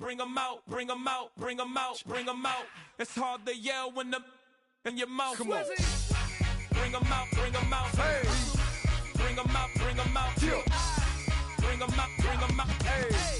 bring them out, bring them out, bring them out, bring them out. It's hard to yell when the in your mouth. Come on. Bring them out, bring them out. Hey. Bring them out, bring them out. Yeah. Bring them out, bring them out. Hey.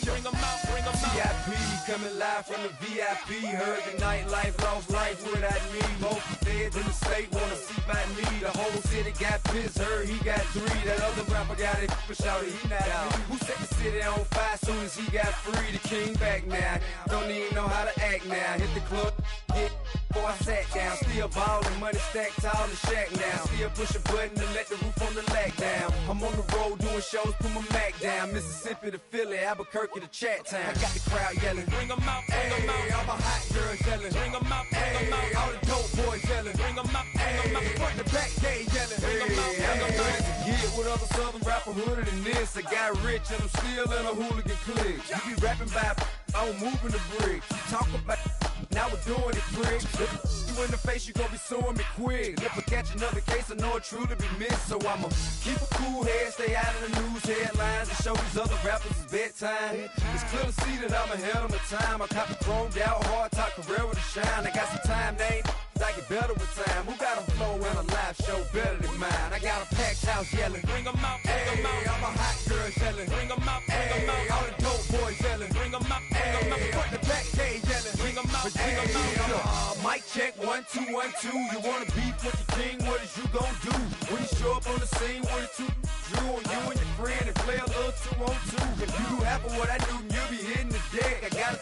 Bring them out, bring them out. VIP coming live from the VIP. Heard the nightlife, lost life without me. Most feds in the state wanna see by me. The whole city got pissed, heard he got 3. That other rapper got it, but shouted he not out. Who set the city on fire soon as he got free? The king back now, don't even know how to act now. Hit the club, hit. Before I sat down, still ballin', money stacked tall in the shack now. Still push a button to let the roof on the lag down. I'm on the road doing shows, put my Mac down. Mississippi to Philly, Albuquerque to Chat Town. I got the crowd yelling, bring them out, bring them out. All my hot girls yelling, bring them out, bring them out. All the dope boys yelling, bring them out, bring them out. Front the back gate yelling, bring them out, bring them out. To get with other southern rapper hooded than this. I got rich and I'm still in a hooligan clique. You be rapping by, I'm moving the bricks. Talk about, now we're doing it, prick. You in the face, you gon' be suing me quick. If I catch another case, I know it truly be missed. So I'ma keep a cool head, stay out of the news headlines, and show these other rappers it's bedtime. It's clear to see that I'm ahead of my time. I cop the chromed out, hard top career with a shine. I got some time, name. I get better with time. Who got a flow and a live show better than mine? I got a packed house yelling, bring them out, bring them out. All my hot girls yelling, bring them out, bring them out. All the dope boys yelling, bring them out, bring them out. Front the back gate yelling, bring them out, bring them out. Mic check 1 2 1 2. You wanna beef with the king? What is you gon' do when you show up on the scene? What it drew on you and your friend and play a little 2 on 2. If you do half of what I do, you'll be hitting the deck. I gotta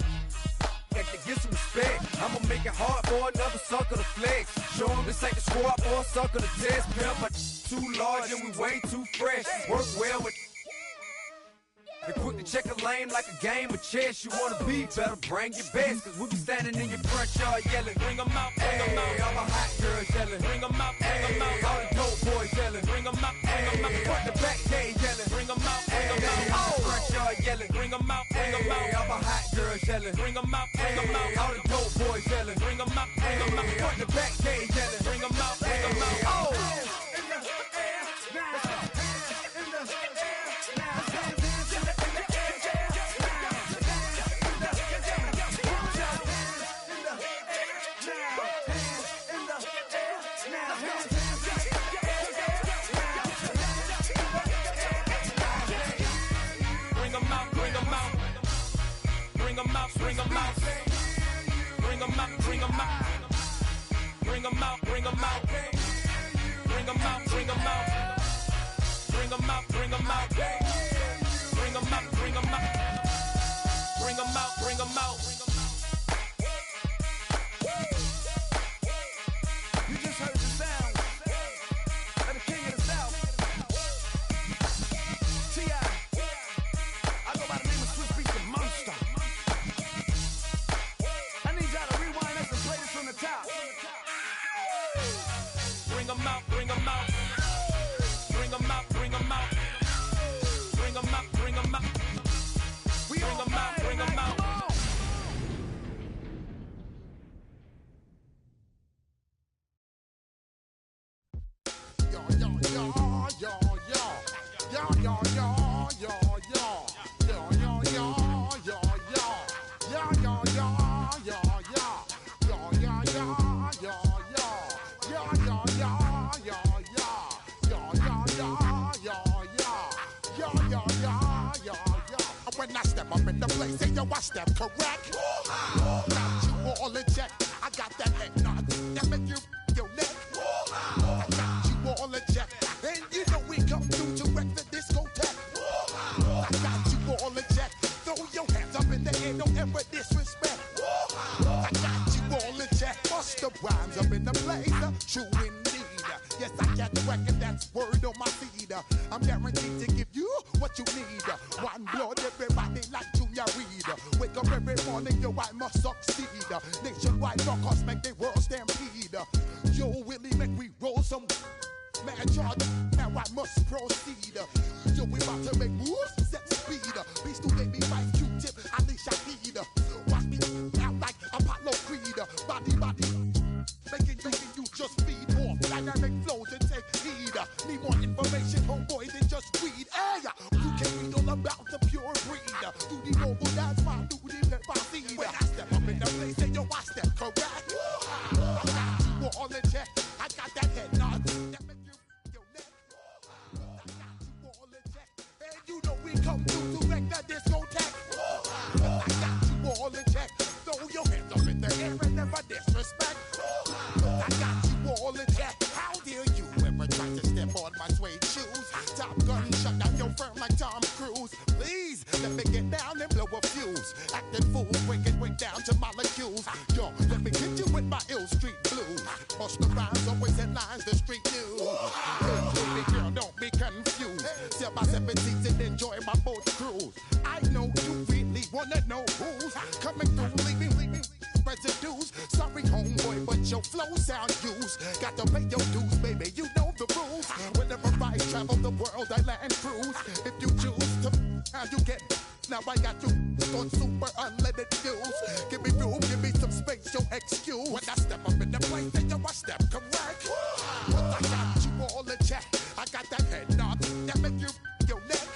to get some respect. I'ma make it hard for another sucker to flex. Show him this ain't the squad or a sucker to test. Pimp, but too large and we way too fresh. Work well with. And quick to check a lane like a game of chess. You wanna be better, bring your best. Cause we be standing in your front yard yelling, bring them out, bring them out. All my hot girls yelling, bring them out, bring them out. All the dope boys yelling, bring them out, bring them out. Front the back gate yelling, bring them out, bring them out. Front yard yelling, bring them out, bring them out. All my hot girls yelling, bring them out, bring them out. All the dope boys yelling, bring them out, bring them out. Front the back gate yelling, bring them out, bring them out. Bring them out, bring them out, bring them out, bring them out, bring them out, bring them out, bring them out, bring them out, bring them out, bring them out, bring them out, bring them out, bring them out. You just heard the sound of the king of the South, T.I. I go by the name of Swiss Beats the Monster. Bring them out, bring them out, bring them out, bring them out, bring them out, bring them out, bring them out, bring them out. Yo, yo, yo, yo, yo, yo, yo, yo, yo, yo, yo, yo, yo, yo, yo, yo, yo, when I step up in the place, say yo, I step correct. Got you all in check. I got that head nod that make you your neck. I got you all in check, and you know we come through to wreck the discotheque. I got you all in check. Throw your hands up in the air, don't ever disrespect. I got you all in check. Bust the rhymes up in the place, true indeed. Yes, I get the record, that's word on my feed. I'm guaranteed to give you what you need. One blood, everybody like Junior Reed. Wake up every morning, yo, I must succeed. Nationwide rockers make the world stampede. Yo, Willie, make we roll some man charge. Now I must proceed. Yo, we about to make moves, set speed. Beats to make me right, Q-tip, Ali Shaheed. Watch me out like Apollo Creed. Body, making you just feed off dynamic flows and take heed. Need more information, homeboy, than just read. Hey, you can read all about the pure breed. Do the noble dance, my duty let me get down and blow a fuse. Acting fool, breaking way down to molecules. Yo, let me hit you with my ill street blues. Bust the rhymes, always in lines, the street news. Hey, baby girl, don't be confused. Sell my 17s and enjoy my boat cruise. I know you really wanna know who's coming through, leaving residues. Sorry, homeboy, but your flow sound used. Got to pay your dues, baby, you know the rules. Whenever I travel the world, I land cruise. If you choose to, how you get. Now I got you on super unlimited views. Give me room, give me some space, your excuse. When I step up in the place, then you I step correct. But I got you all in check. I got that head nod that make you your neck.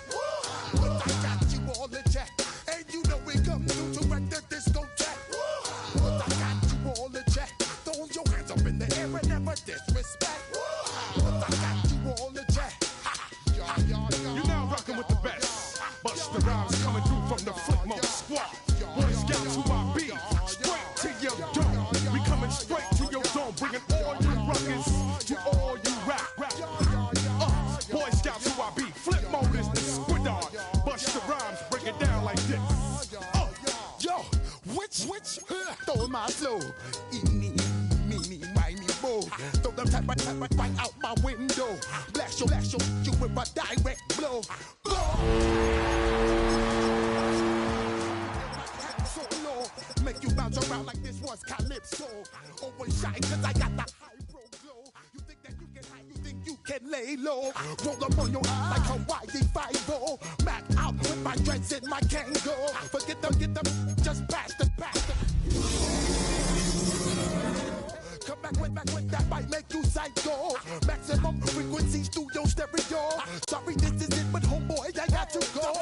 But I got you all in check. And you know we come through to wreck the discotheque. But I got you all in check. Throw your hands up in the air and never disrespect. But I got you all in check. You're now rocking with the best. Busta Rhymes coming through from the Footmore Squad. Boy Scouts who I be. Straight to your dome. We coming straight to your dome. Bringing all you ruckus to all you rap. Boy Scouts who I be. Flip mode is the squid on. Busta Rhymes break it down like this. Yo, which stole my flow? Eeny, meeny, miny, mo. Throw them tap right out my window. Blast you with a direct blow. So low, make you bounce around like this was Calypso. Always shy 'cause I got the high pro glow. You think that you can hide, you think you can lay low. Roll up on your eye like Hawaii 5-0. Mac out with my dreads in my Kango. Forget them, get them, just pass the. Come back with that might make you psycho. Maximum frequency studio stereo. Sorry, this is it, but homeboy, I got to go.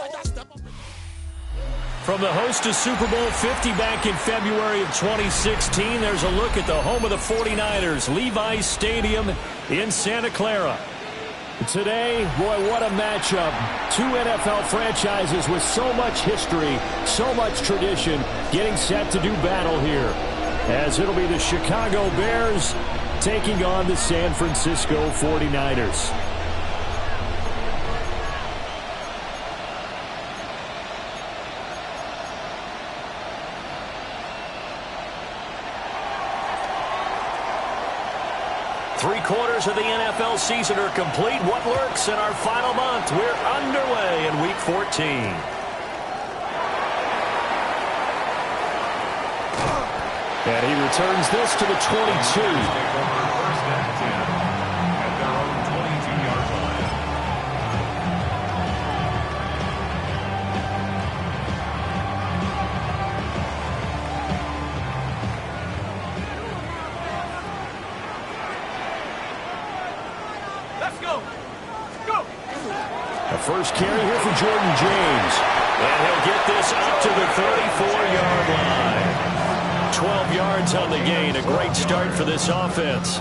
From the host of Super Bowl 50 back in February of 2016, there's a look at the home of the 49ers, Levi's Stadium in Santa Clara. Today, boy, what a matchup. Two NFL franchises with so much history, so much tradition, getting set to do battle here. As it'll be the Chicago Bears taking on the San Francisco 49ers. Three-quarters of the NFL season are complete. What lurks in our final month? We're underway in Week 14. And he returns this to the 22. First carry here for Jordan James. And he'll get this up to the 34-yard line. 12 yards on the gain. A great start for this offense.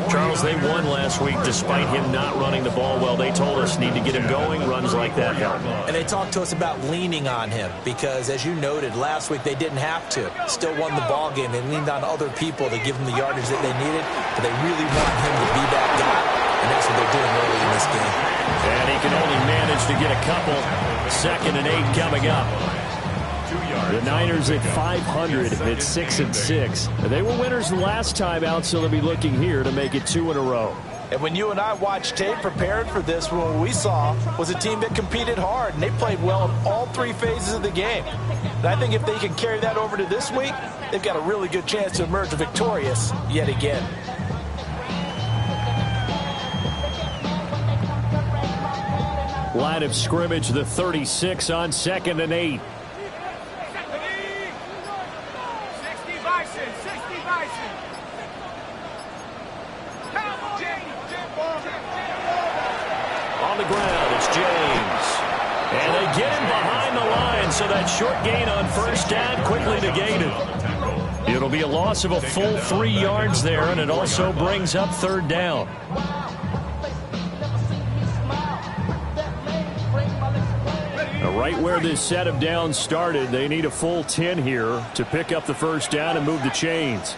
Charles, they won last week despite him not running the ball well. They told us need to get him going. Runs like that help. And they talked to us about leaning on him because, as you noted, last week they didn't have to. Still won the ball game. They leaned on other people to give them the yardage that they needed. But they really want him to be that guy. And that's what they're doing early in this game. And he can only manage to get a couple. 2nd and 8 coming up. The Niners at 500 at 6-6. They were winners the last time out, so they'll be looking here to make it 2 in a row. And when you and I watched tape prepared for this, what we saw was a team that competed hard, and they played well in all 3 phases of the game. And I think if they can carry that over to this week, they've got a really good chance to emerge victorious yet again. Line of scrimmage, the 36 on 2nd and 8. 60 Bison, 60 Bison. On the ground, it's James. And they get him behind the line, so that short gain on first down quickly negated. It'll be a loss of a full 3 yards there, and it also brings up 3rd down. Right where this set of downs started, they need a full 10 here to pick up the first down and move the chains.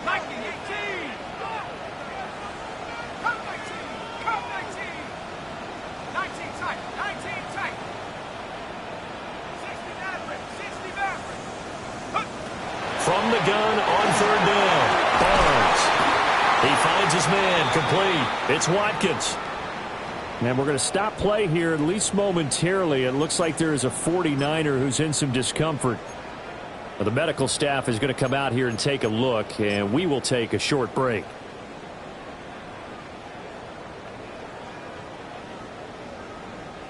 19, 18. Come 19, come 19. 19 tight, 19 tight. from the gun on third down. Barnes. He finds his man. Complete. It's Watkins. And we're going to stop play here, at least momentarily. It looks like there is a 49er who's in some discomfort. Well, the medical staff is going to come out here and take a look, and we will take a short break.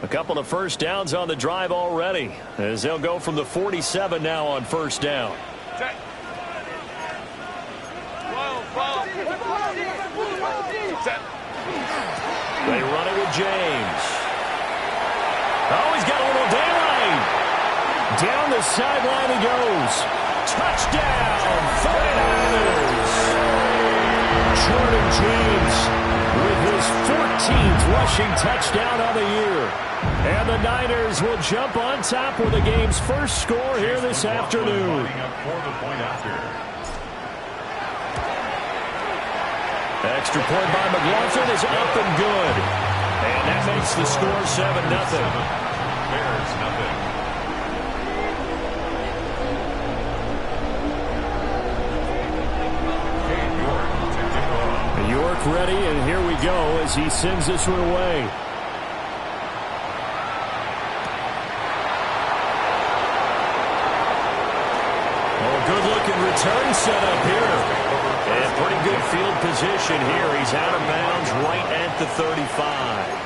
A couple of first downs on the drive already, as they'll go from the 47 now on first down. Check. Set. They run it with James. Oh, he's got a little daylight. Down the sideline he goes. Touchdown, 49ers. Jordan James with his 14th rushing touchdown of the year. And the Niners will jump on top with the game's first score here this afternoon. Extra point by McLaughlin is up and good. And that makes the score 7-0. Bears, nothing. York ready, and here we go as he sends this one away. Oh, good-looking return set up here. And pretty good field position here. He's out of bounds right at the 35.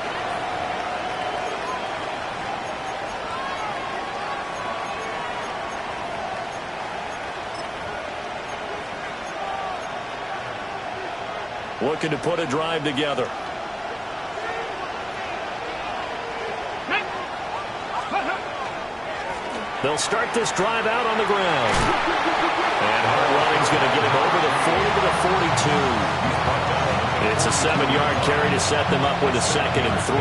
Looking to put a drive together. They'll start this drive out on the ground. And hard running's going to get him over the 40 to the 42. It's a 7-yard carry to set them up with a 2nd and 3.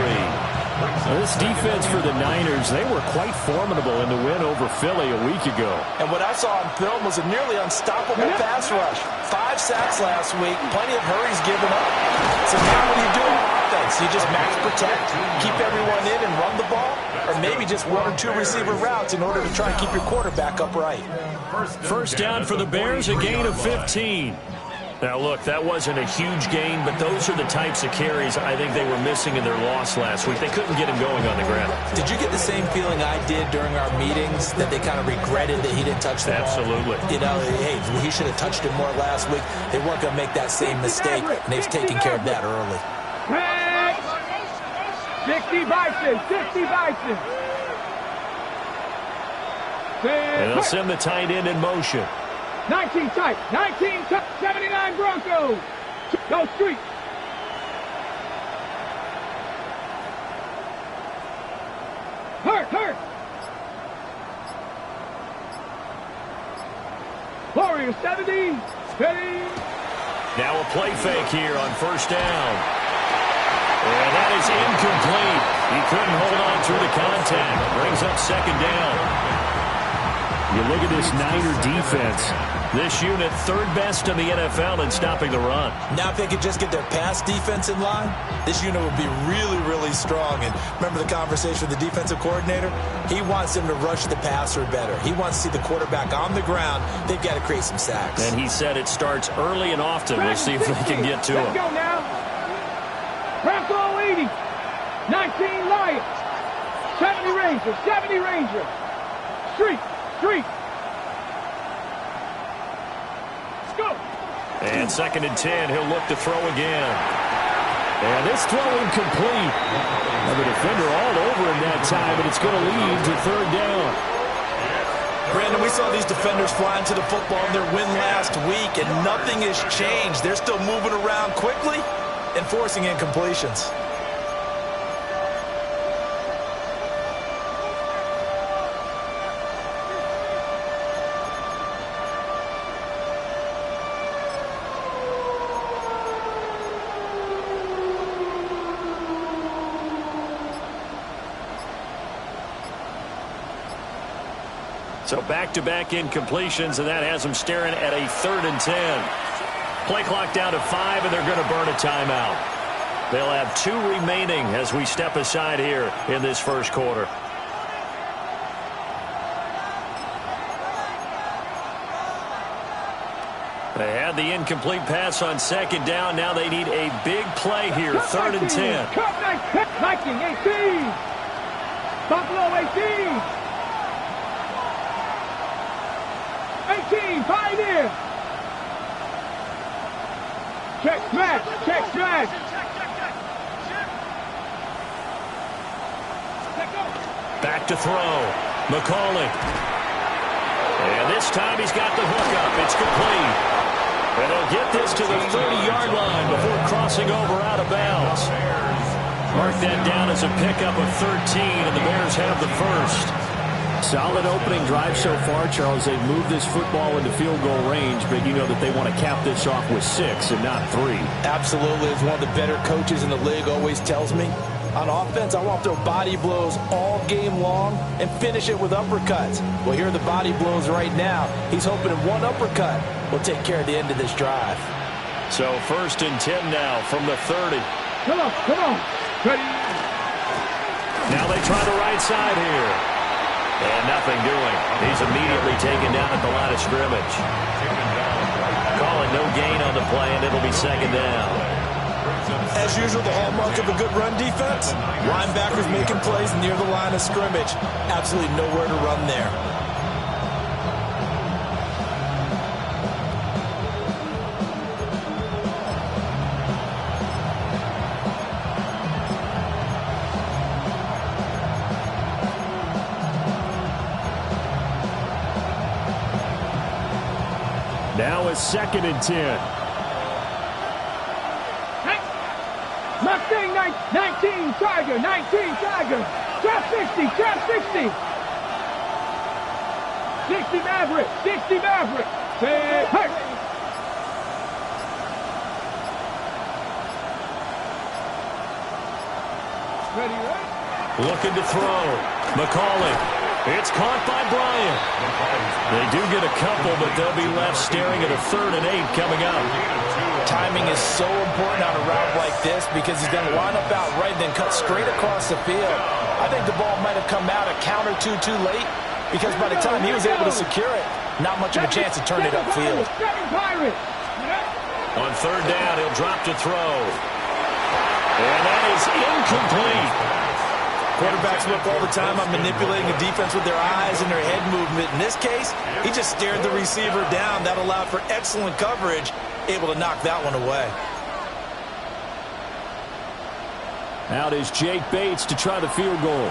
This defense for the Niners, they were quite formidable in the win over Philly a week ago. And what I saw on film was a nearly unstoppable pass rush. 5 sacks last week, plenty of hurries given up. So now what do you do on offense? You just max protect, keep everyone in and run the ball, or maybe just 1 or 2 receiver routes in order to try and keep your quarterback upright. First down for the Bears, a gain of 15. Now, look, that wasn't a huge gain, but those are the types of carries I think they were missing in their loss last week. They couldn't get him going on the ground. Did you get the same feeling I did during our meetings, that they kind of regretted that he didn't touch the ball? Absolutely. You know, hey, he should have touched it more last week. They weren't going to make that same mistake, and they've taken care of that early. 60 Bison, 60 Bison. And they'll send the tight end in motion. 19 tight, 19 tight, 79 Broncos. Go Street. Hurt. Warriors 70, 30. Now a play fake here on first down. And that is incomplete. He couldn't hold on through the contact. Brings up 2nd down. You look at this Niner defense. This unit, 3rd best in the NFL in stopping the run. Now if they could just get their pass defense in line, this unit would be really, really strong. And remember the conversation with the defensive coordinator? He wants them to rush the passer better. He wants to see the quarterback on the ground. They've got to create some sacks. And he said it starts early and often. We'll see if they can get to him. Let's go now. Bronco 80. 19 Lions. 70 Rangers. 70 Rangers. Street. Let's go. And 2nd and 10. He'll look to throw again. And this throw incomplete. Now the defender all over him that time, but it's going to lead to 3rd down. Brandon, we saw these defenders flying to the football in their win last week, and nothing has changed. They're still moving around quickly and forcing incompletions. So back-to-back incompletions, and that has them staring at a 3rd and 10. Play clock down to 5, and they're going to burn a timeout. They'll have 2 remaining as we step aside here in this first quarter. They had the incomplete pass on second down. Now they need a big play here. Third and 10. Viking 18. Buffalo 18. 18. Pioneer. Check smash. Check smash. Back to throw. McCauley. And this time he's got the hook up. It's complete. And they'll get this to the 30-yard line before crossing over out of bounds. Mark that down as a pickup of 13, and the Bears have the first. Solid opening drive so far, Charles. They've moved this football into field goal range, but you know that they want to cap this off with 6 and not 3. Absolutely. As one of the better coaches in the league always tells me, on offense, I want to throw body blows all game long and finish it with uppercuts. Well, here are the body blows right now. He's hoping in one uppercut will take care of the end of this drive. So first and 10 now from the 30. Come on. Ready. Now they try the right side here. And nothing doing. He's immediately taken down at the line of scrimmage. Calling no gain on the play, and it'll be second down. As usual, the hallmark of a good run defense, linebackers making plays near the line of scrimmage. Absolutely nowhere to run there. Now it's second and 10. Mustang 19 Tiger. 19 Tiger. Trap 60. Trap 60. 60 Maverick. 60 Maverick. Say, hey. Ready. Looking to throw. McCauley. It's caught by Bryant. They do get a couple, but they'll be left staring at a 3rd and 8 coming up. Timing is so important on a route like this because he's going to line up out right and then cut straight across the field. I think the ball might have come out a count or two too late because by the time he was able to secure it, not much of a chance to turn it upfield. On 3rd down, he'll drop to throw. And that is incomplete. Quarterbacks look all the time on manipulating the defense with their eyes and their head movement. In this case, he just stared the receiver down. That allowed for excellent coverage, able to knock that one away. Out is Jake Bates to try the field goal.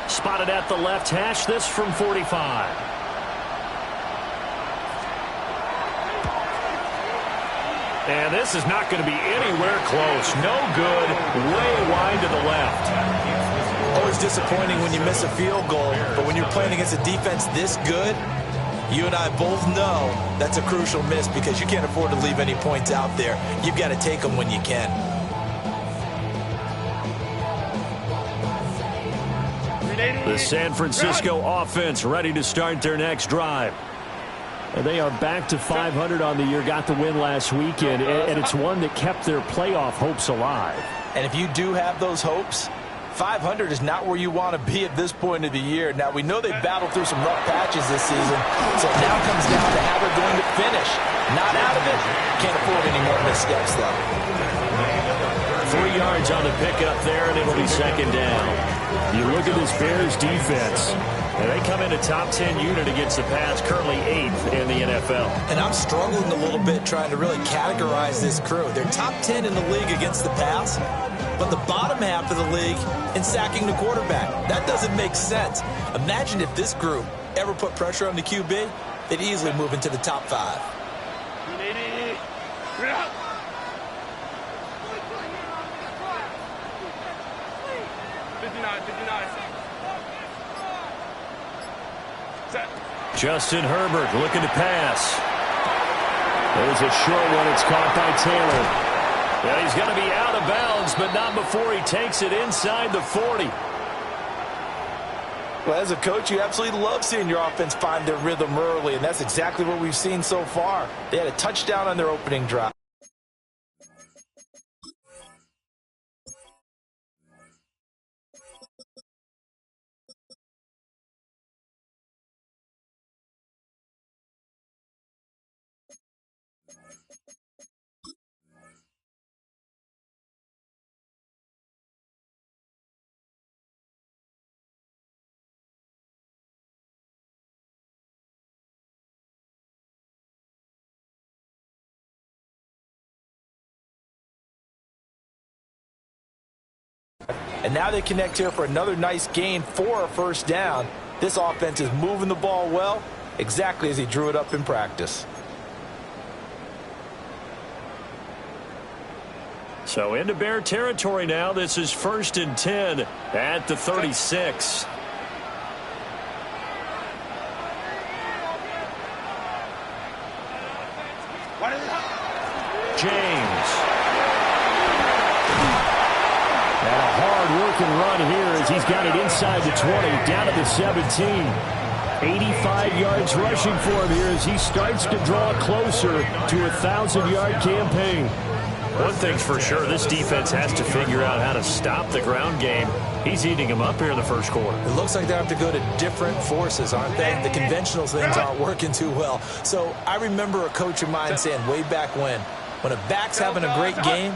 Spotted at the left hash, this from 45. And this is not going to be anywhere close. No good, way wide to the left. Always disappointing when you miss a field goal, but when you're playing against a defense this good, you and I both know that's a crucial miss because you can't afford to leave any points out there. You've got to take them when you can. The San Francisco offense ready to start their next drive. They are back to 500 on the year, got the win last weekend, and it's one that kept their playoff hopes alive. And if you do have those hopes, 500 is not where you want to be at this point of the year. Now, we know they battled through some rough patches this season, so it now comes down to how they're going to finish. Not out of it. Can't afford any more missteps, though. 3 yards on the pickup there, and it'll be second down. You look at this Bears defense, and they come in a top 10 unit against the pass, currently 8th in the NFL. And I'm struggling a little bit trying to really categorize this crew. They're top 10 in the league against the pass, but the bottom half of the league in sacking the quarterback. That doesn't make sense. Imagine if this group ever put pressure on the QB, they'd easily move into the top 5. Justin Herbert looking to pass. There's a short one. It's caught by Taylor. Yeah, he's going to be out of bounds, but not before he takes it inside the 40. Well, as a coach, you absolutely love seeing your offense find their rhythm early, and that's exactly what we've seen so far. They had a touchdown on their opening drive. And now they connect here for another nice gain for a first down. This offense is moving the ball well, exactly as he drew it up in practice. So into Bear territory now. This is 1st and 10 at the 36. James. And a hard-working run here as he's got it inside the 20, down to the 17. 85 yards rushing for him here as he starts to draw closer to a 1,000-yard campaign. One thing's for sure, this defense has to figure out how to stop the ground game. He's eating them up here in the first quarter. It looks like they have to go to different forces, aren't they? The conventional things aren't working too well. So I remember a coach of mine saying way back when a back's having a great game,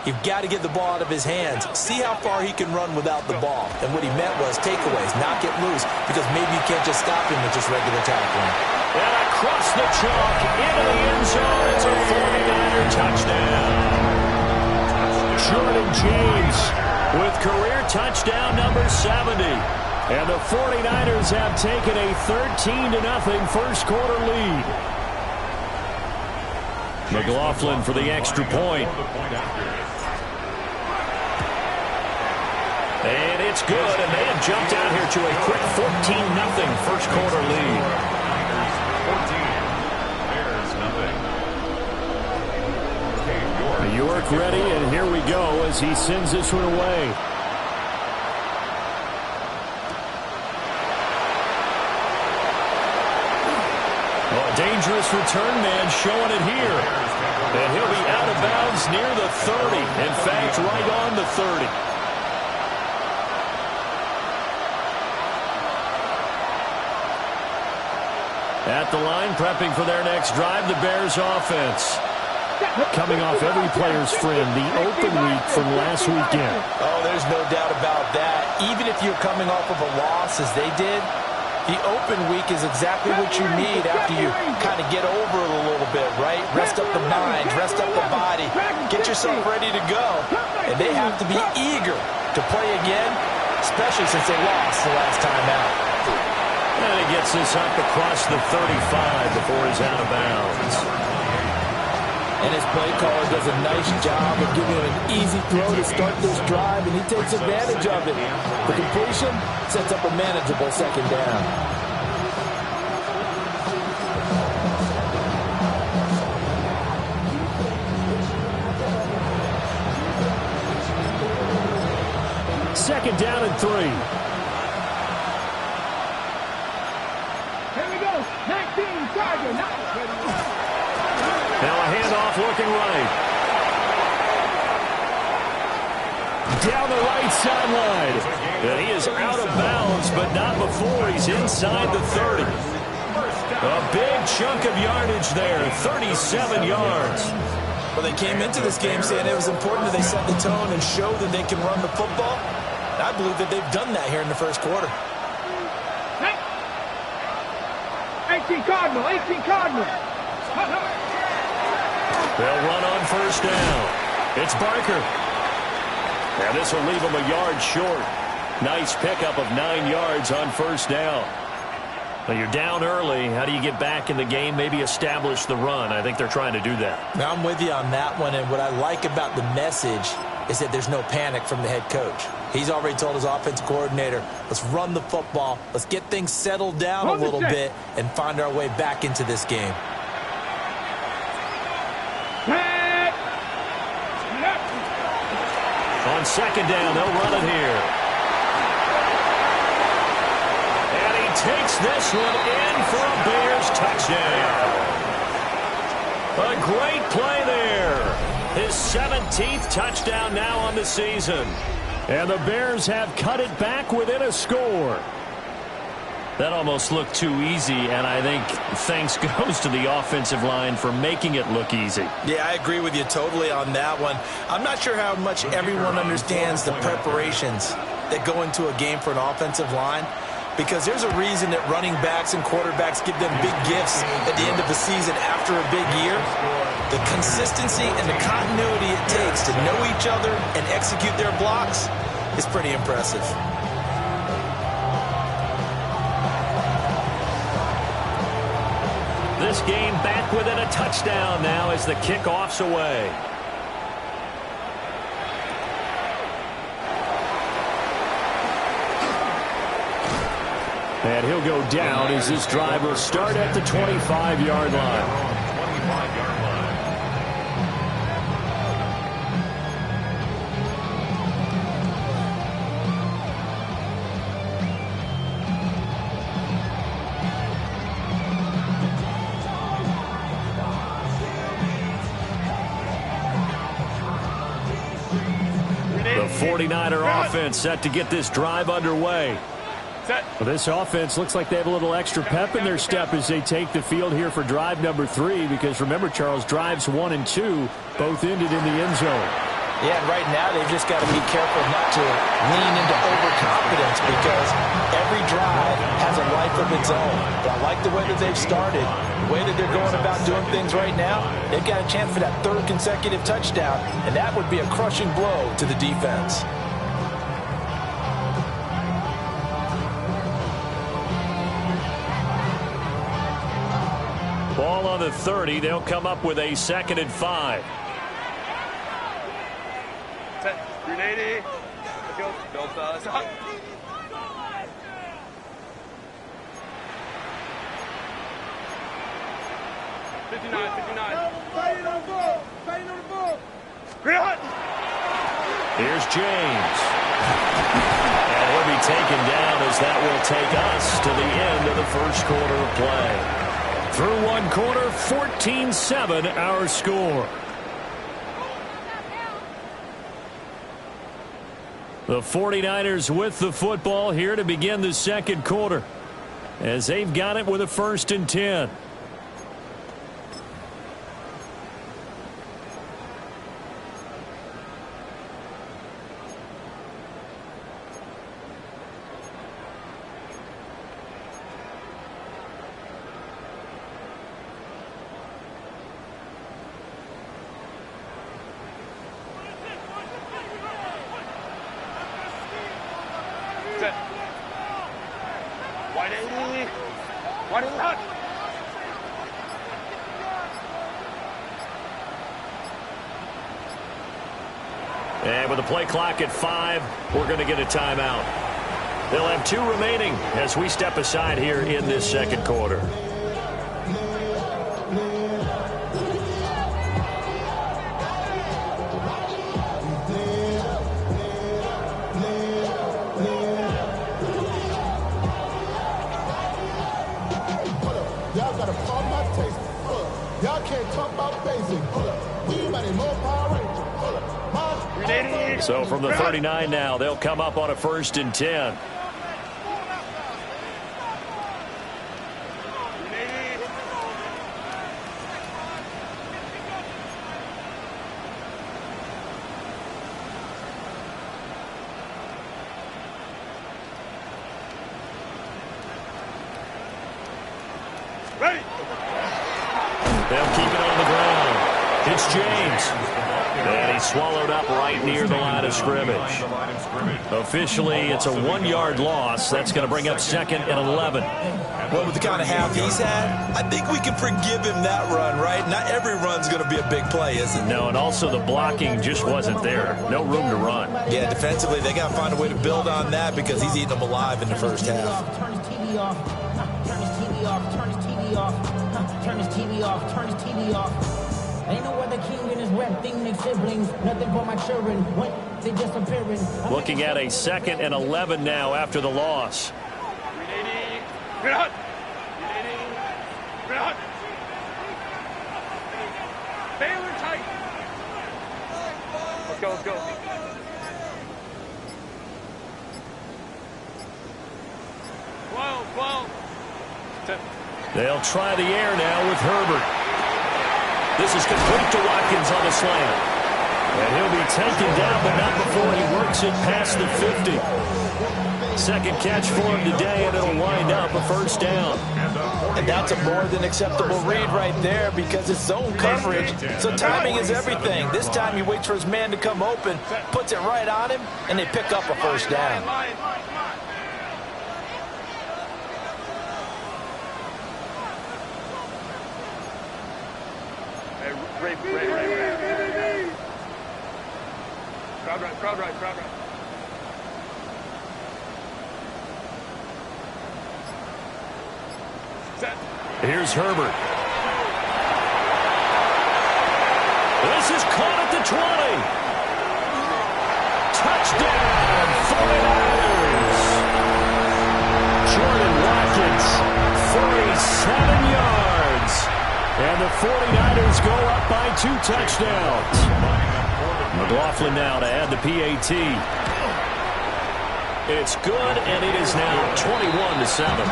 you've got to get the ball out of his hands. See how far he can run without the ball. And what he meant was takeaways, not get loose, because maybe you can't just stop him with just regular tackling. And across the chalk, into the end zone, it's a 49er touchdown. Jordan James with career touchdown number 70. And the 49ers have taken a 13-0 first quarter lead. McLaughlin for the extra point. And it's good, and they have jumped out here to a quick 14-0 first quarter lead. York ready, and here we go as he sends this one away. Oh, a dangerous return man showing it here. And he'll be out of bounds near the 30. In fact, right on the 30. At the line, prepping for their next drive, the Bears offense. Coming off every player's friend, the open week from last weekend. Oh, there's no doubt about that. Even if you're coming off of a loss as they did, the open week is exactly what you need after you kind of get over it a little bit, right? Rest up the mind, rest up the body, get yourself ready to go. And they have to be eager to play again, especially since they lost the last time out. And he gets this up across the 35 before he's out of bounds. And his play caller does a nice job of giving him an easy throw to start this drive, and he takes advantage of it. The completion sets up a manageable second down. Second down and 3. Here we go. 19 Charger. Now a handoff looking right. Down the right sideline. And he is out of bounds, but not before he's inside the 30. A big chunk of yardage there, 37 yards. Well, they came into this game saying it was important that they set the tone and show that they can run the football. And I believe that they've done that here in the first quarter. 18 Cardinal, 18 Cardinal. They'll run on first down. It's Barker. And this will leave him a yard short. Nice pickup of 9 yards on first down. Now you're down early. How do you get back in the game, maybe establish the run? I think they're trying to do that. Now I'm with you on that one, and what I like about the message is that there's no panic from the head coach. He's already told his offensive coordinator, let's run the football, let's get things settled down a little bit and find our way back into this game. On second down, they'll run it here. And he takes this one in for a Bears touchdown. A great play there. His 17th touchdown now on the season. And the Bears have cut it back within a score. That almost looked too easy, and I think thanks goes to the offensive line for making it look easy. Yeah, I agree with you totally on that one. I'm not sure how much everyone understands the preparations that go into a game for an offensive line, because there's a reason that running backs and quarterbacks give them big gifts at the end of the season after a big year. The consistency and the continuity it takes to know each other and execute their blocks is pretty impressive. This game back within a touchdown now as the kickoff's away. And he'll go down as this drive will start at the 25-yard line. The 49er offense set to get this drive underway. Well, this offense looks like they have a little extra pep in their step as they take the field here for drive number 3, because remember, Charles, drives 1 and 2 both ended in the end zone. Yeah, and right now they've just got to be careful not to lean into overconfidence, because every drive has a life of its own. But I like the way that they've started, the way that they're going about doing things right now. They've got a chance for that 3rd consecutive touchdown, and that would be a crushing blow to the defense. Ball on the 30. They'll come up with a 2nd and 5. Set. 380. Let's go. Build stop. 59. 59. Fighting on the ball. Fighting on the ball. Here's James. And he'll be taken down as that will take us to the end of the first quarter of play. Through one quarter, 14-7 our score. The 49ers with the football here to begin the second quarter, as they've got it with a 1st and 10. And with the play clock at 5, we're going to get a timeout. They'll have 2 remaining as we step aside here in this second quarter. Y'all got a problem my taste. Y'all can't talk about basic. We money more Power Rangers. So from the 39 now, they'll come up on a 1st and 10. Ready. They'll keep it on the ground. It's James. And he's swallowed up right near the line of scrimmage. Officially, it's a 1-yard loss. That's going to bring up 2nd and 11. Well, with the kind of half he's had, I think we can forgive him that run, right? Not every run's going to be a big play, is it? No, and also the blocking just wasn't there. No room to run. Yeah, defensively, they got to find a way to build on that, because he's eating them alive in the first half. Turn his TV off. Turn his TV off. Turn his TV off. Turn his TV off. Turn his TV off. Ain't no other king in his rap thing, they siblings. Nothing but my children. What? They disappearing. Looking at a 2nd and 11 now after the loss. 380. Get out. 380. Get out. Baylor tight. Let's go. Let's go. They'll try the air now with Herbert. This is complete to Watkins on the slant. And he'll be taken down, but not before he works it past the 50. Second catch for him today, and it'll wind up a first down. And that's a more than acceptable read right there because it's zone coverage, so timing is everything. This time he waits for his man to come open, puts it right on him, and they pick up a first down. Ray. Crowd right. Set. Here's Herbert. This is caught at the 20. Touchdown, 49ers. Jordan Watkins, 47 yards. And the 49ers go up by 2 touchdowns. McLaughlin now to add the PAT. It's good, and it is now 21-7.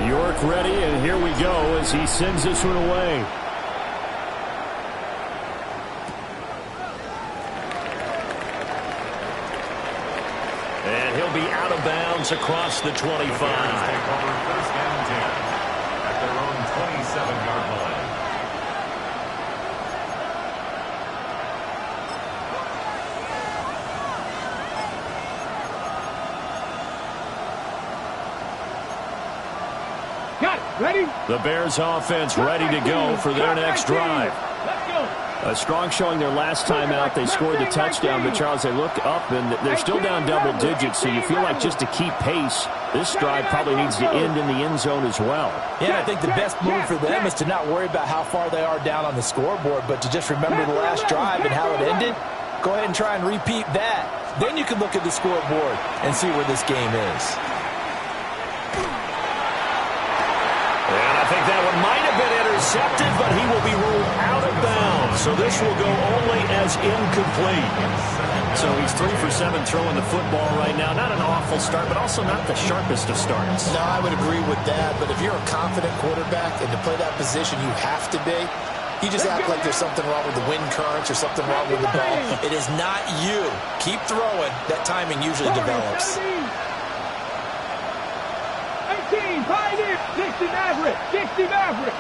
York ready, and here we go as he sends this one away. And he'll be out of bounds across the 25. Take over first down 10 at their own 27-yard line. Ready? The Bears offense ready to go for their next drive. Let's go. A strong showing their last time out. They scored the touchdown, but Charles, they look up and they're still down double digits, so you feel like just to keep pace, this drive probably needs to end in the end zone as well. Yeah, I think the best move for them is to not worry about how far they are down on the scoreboard, but to just remember the last drive and how it ended. Go ahead and try and repeat that. Then you can look at the scoreboard and see where this game is. And I think that one might have been intercepted, but he will be ruled out of bounds. So this will go only as incomplete. So he's 3 for 7 throwing the football right now. Not an awful start, but also not the sharpest of starts. No, I would agree with that. But if you're a confident quarterback and to play that position, you have to be. You just act like there's something wrong with the wind currents or something wrong with the ball. It is not you. Keep throwing. That timing usually develops. 18, Pioneer, 60 Maverick, 60 Maverick.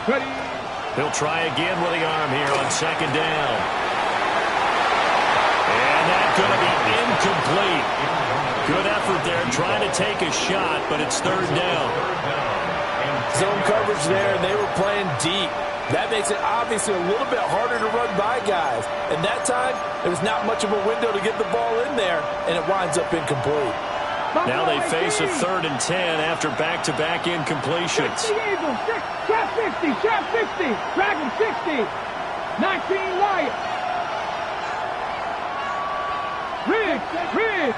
Ready. He'll try again with the arm here on second down. And that's going to be incomplete. Good effort there trying to take a shot, but it's third down. Zone coverage there, and they were playing deep. That makes it obviously a little bit harder to run by guys. And that time, there was not much of a window to get the ball in there, and it winds up incomplete. Now they face a 3rd and 10 after back-to-back incompletions. 60 Eagles, trap 50, trap 50, Dragon 60, 19 Lion. Riggs.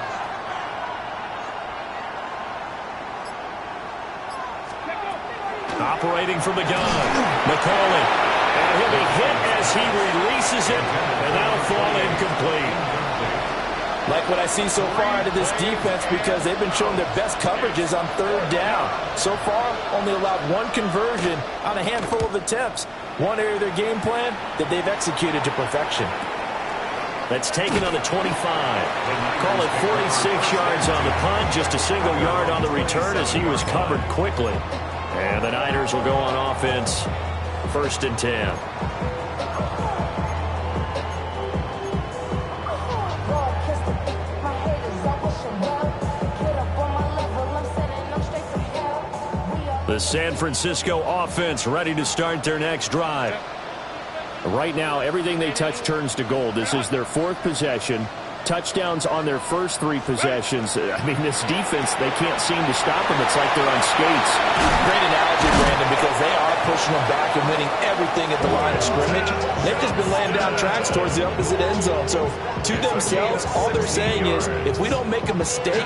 Operating from the gun, McCauley. And he'll be hit as he releases it, and that'll fall incomplete. Like what I see so far out of this defense because they've been showing their best coverages on third down. So far, only allowed one conversion on a handful of attempts. One area of their game plan that they've executed to perfection. That's taken on the 25. Call it 46 yards on the punt, just a single yard on the return as he was covered quickly. And the Niners will go on offense, 1st and 10. The San Francisco offense ready to start their next drive. Right now, everything they touch turns to gold. This is their 4th possession. Touchdowns on their first 3 possessions. I mean, this defense, they can't seem to stop them. It's like they're on skates. Great analogy, Brandon, because they are pushing them back and winning everything at the line of scrimmage. They've just been laying down tracks towards the opposite end zone. So, to themselves, all they're saying is, if we don't make a mistake,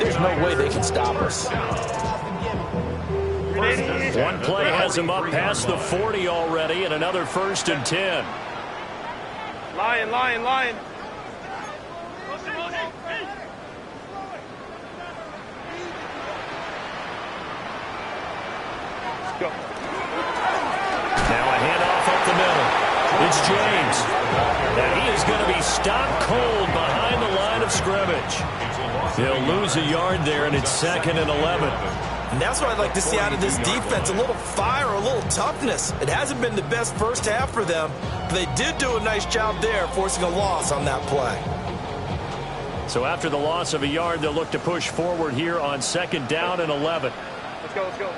there's no way they can stop us. One play has him up past the 40 already, and another 1st and 10. Lion. Go. Now a handoff up the middle. It's James. And he is going to be stopped cold behind the line of scrimmage. He'll lose a yard there, and it's 2nd and 11. And that's what I'd like to see out of this defense, a little fire, a little toughness. It hasn't been the best first half for them, but they did do a nice job there, forcing a loss on that play. So after the loss of a yard, they'll look to push forward here on 2nd down and 11. Let's go.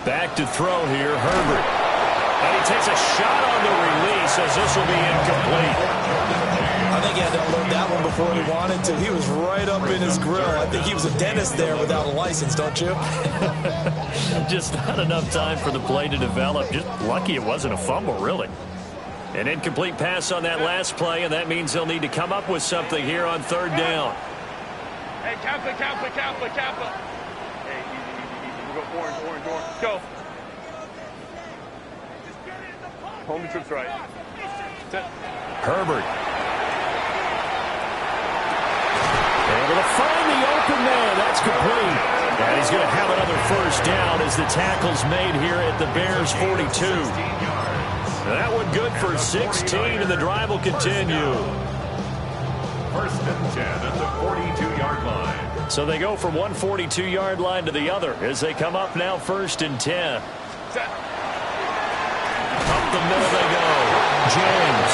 Back to throw here, Herbert. And he takes a shot on the release as this will be incomplete. I think he had to unload that one before he wanted to. He was right up in his grill. I think he was a dentist there without a license, don't you? Just not enough time for the play to develop. Just lucky it wasn't a fumble, really. An incomplete pass on that last play, and that means they'll need to come up with something here on 3rd down. Hey, Kappa. Hey, easy. We'll go orange. Go. Home trip's right. Herbert. Able to find the open man. That's complete. And he's going to have another 1st down as the tackle's made here at the Bears' 42. That one good for 16, and the drive will continue. 1st and 10 at the 42-yard line. So they go from one 42-yard line to the other as they come up now 1st and 10. Up the middle they go. James.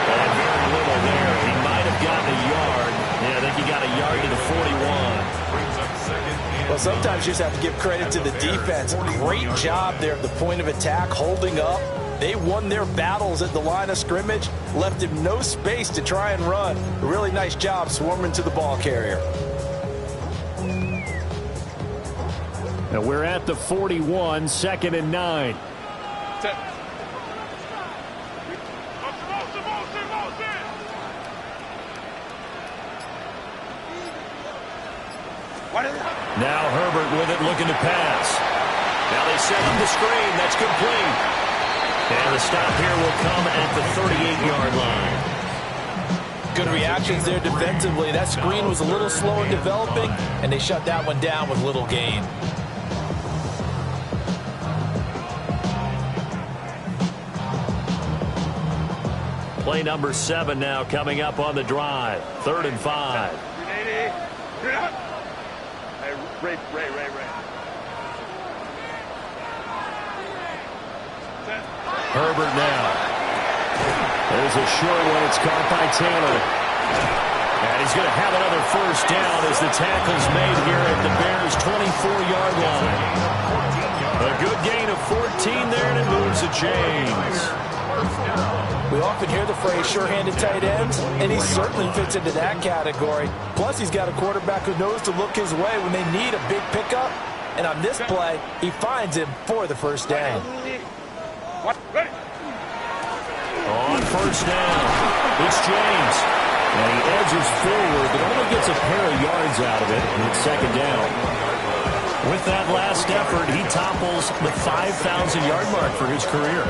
And very little there. He might have gotten a yard. Yeah, I think he got a yard to the 41. Well, sometimes you just have to give credit to the defense. Great job there at the point of attack, holding up. They won their battles at the line of scrimmage, left him no space to try and run. A really nice job swarming to the ball carrier. Now we're at the 41, 2nd and 9. Now Herbert with it, looking to pass. Now they set up the screen. That's complete. And the stop here will come at the 38-yard line. Good reactions there defensively. That screen was a little slow in developing, and they shut that one down with little gain. Play number 7 now coming up on the drive. 3rd and 5. Ray. Herbert now. There's a short one. It's caught by Taylor. And he's going to have another 1st down as the tackle's made here at the Bears' 24-yard line. A good gain of 14 there, and it moves the chains. We often hear the phrase sure-handed tight ends, and he certainly fits into that category. Plus, he's got a quarterback who knows to look his way when they need a big pickup. And on this play, he finds him for the 1st down. On 1st down, it's James. And he edges forward, but only gets a pair of yards out of it, and it's 2nd down. With that last effort, he topples the 5,000-yard mark for his career.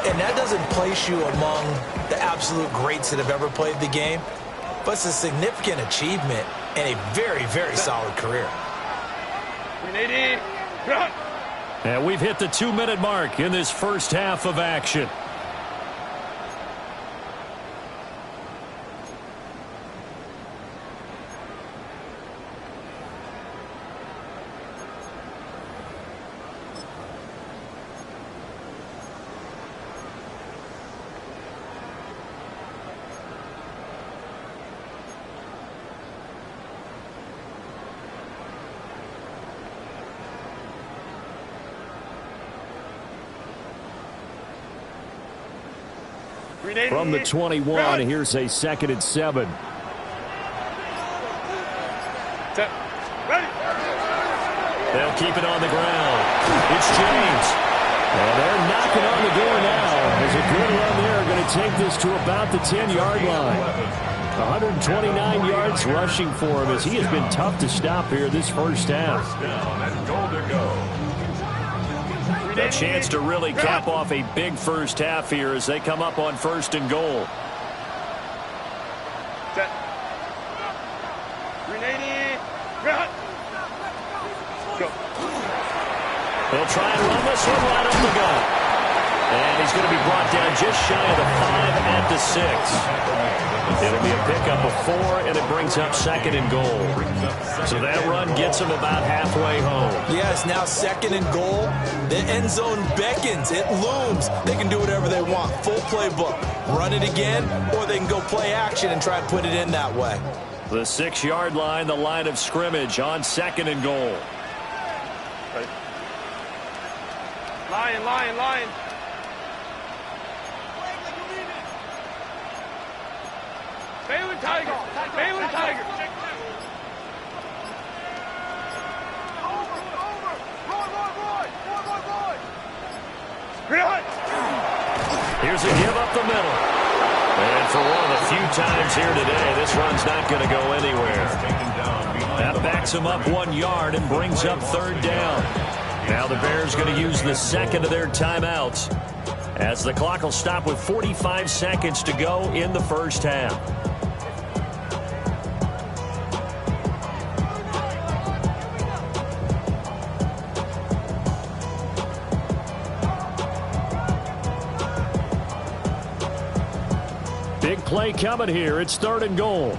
And that doesn't place you among the absolute greats that have ever played the game, but it's a significant achievement and a very, very solid career. And we've hit the 2-minute mark in this first half of action. From the 21, here's a 2nd and 7. They'll keep it on the ground. It's James. And they're knocking on the door now. There's a good run there to take this to about the 10-yard line. 129 yards rushing for him as he has been tough to stop here this first half. First down and goal to go. A chance to really cap off a big first half here as they come up on 1st and goal. Set. 380. Go. They'll try and run this one right up the gut. And he's going to be brought down just shy of the 5 at the 6. It'll be a pickup of 4, and it brings up 2nd and goal. So that run gets them about halfway home. Yes, now 2nd and goal. The end zone beckons. It looms. They can do whatever they want. Full playbook. Run it again, or they can go play action and try and put it in that way. The 6-yard line, the line of scrimmage on 2nd and goal. Lion, lion, lion. Baylor Tiger. Baylor Tiger. Here's a give up the middle. And for one of the few times here today, this run's not going to go anywhere. That backs him up 1 yard and brings up 3rd down. Now the Bears going to use the 2nd of their timeouts as the clock will stop with 45 seconds to go in the first half. Big play coming here. It's 3rd and goal.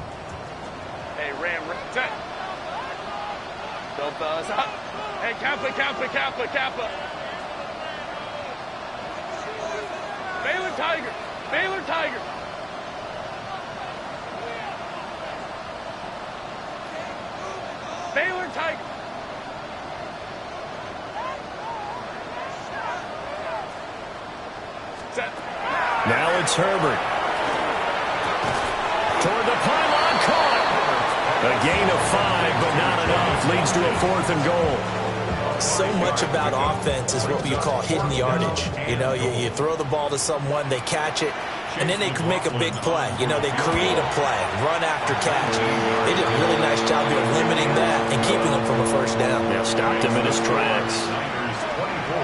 Hey, Ram, set. Go, fellas. Hey, Kappa, Kappa, Kappa, Kappa. Baylor Tiger. Baylor Tiger. Baylor Tiger. Set. Now it's Herbert. Toward the pylon, caught. A gain of 5, but not enough. Leads to a 4th and goal. So much about offense is what you call hidden yardage. You know, you throw the ball to someone, they catch it, and then they can make a big play. You know, they create a play, run after catch. They did a really nice job of limiting that and keeping him from a first down. Yeah, stopped him in his tracks.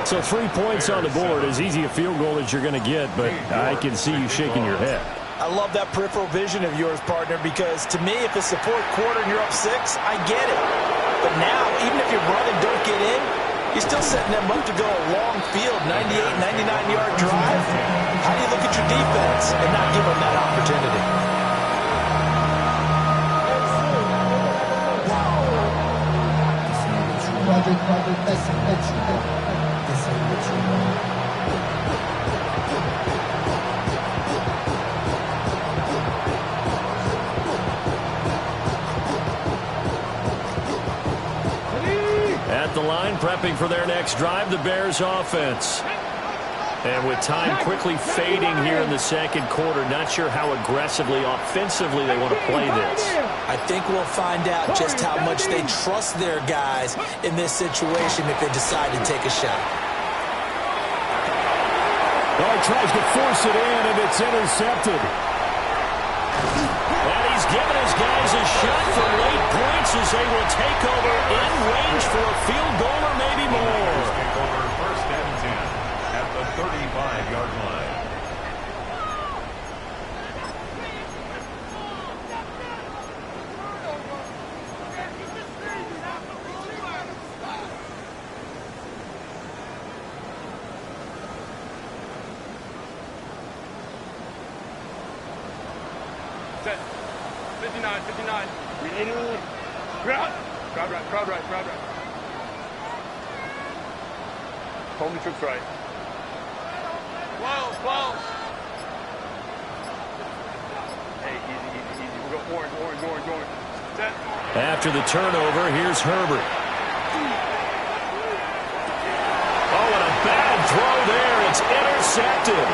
So 3 points on the board, as easy a field goal as you're going to get, but I can see you shaking your head. I love that peripheral vision of yours, partner, because to me, if it's the 4th quarter and you're up 6, I get it. But now, even if you run and don't get in, you're still setting them up to go a long field, 98, 99-yard drive. How do you look at your defense and not give them that opportunity? At the line, prepping for their next drive, the Bears offense. And with time quickly fading here in the 2nd quarter, not sure how aggressively, offensively they want to play this. I think we'll find out just how much they trust their guys in this situation if they decide to take a shot. Oh, he tries to force it in, and it's intercepted. And he's given his guys a shot for late points as they will take over in range for a field goal or maybe more. Take over 1st and 10 at the 35-yard line. Set. 59, 59. 380. Crowd right, crowd right, crowd right. Hold the troops right. 12, 12. Hey, easy. We'll go orange. Set. After the turnover, here's Herbert. Oh, and a bad throw there. It's intercepted.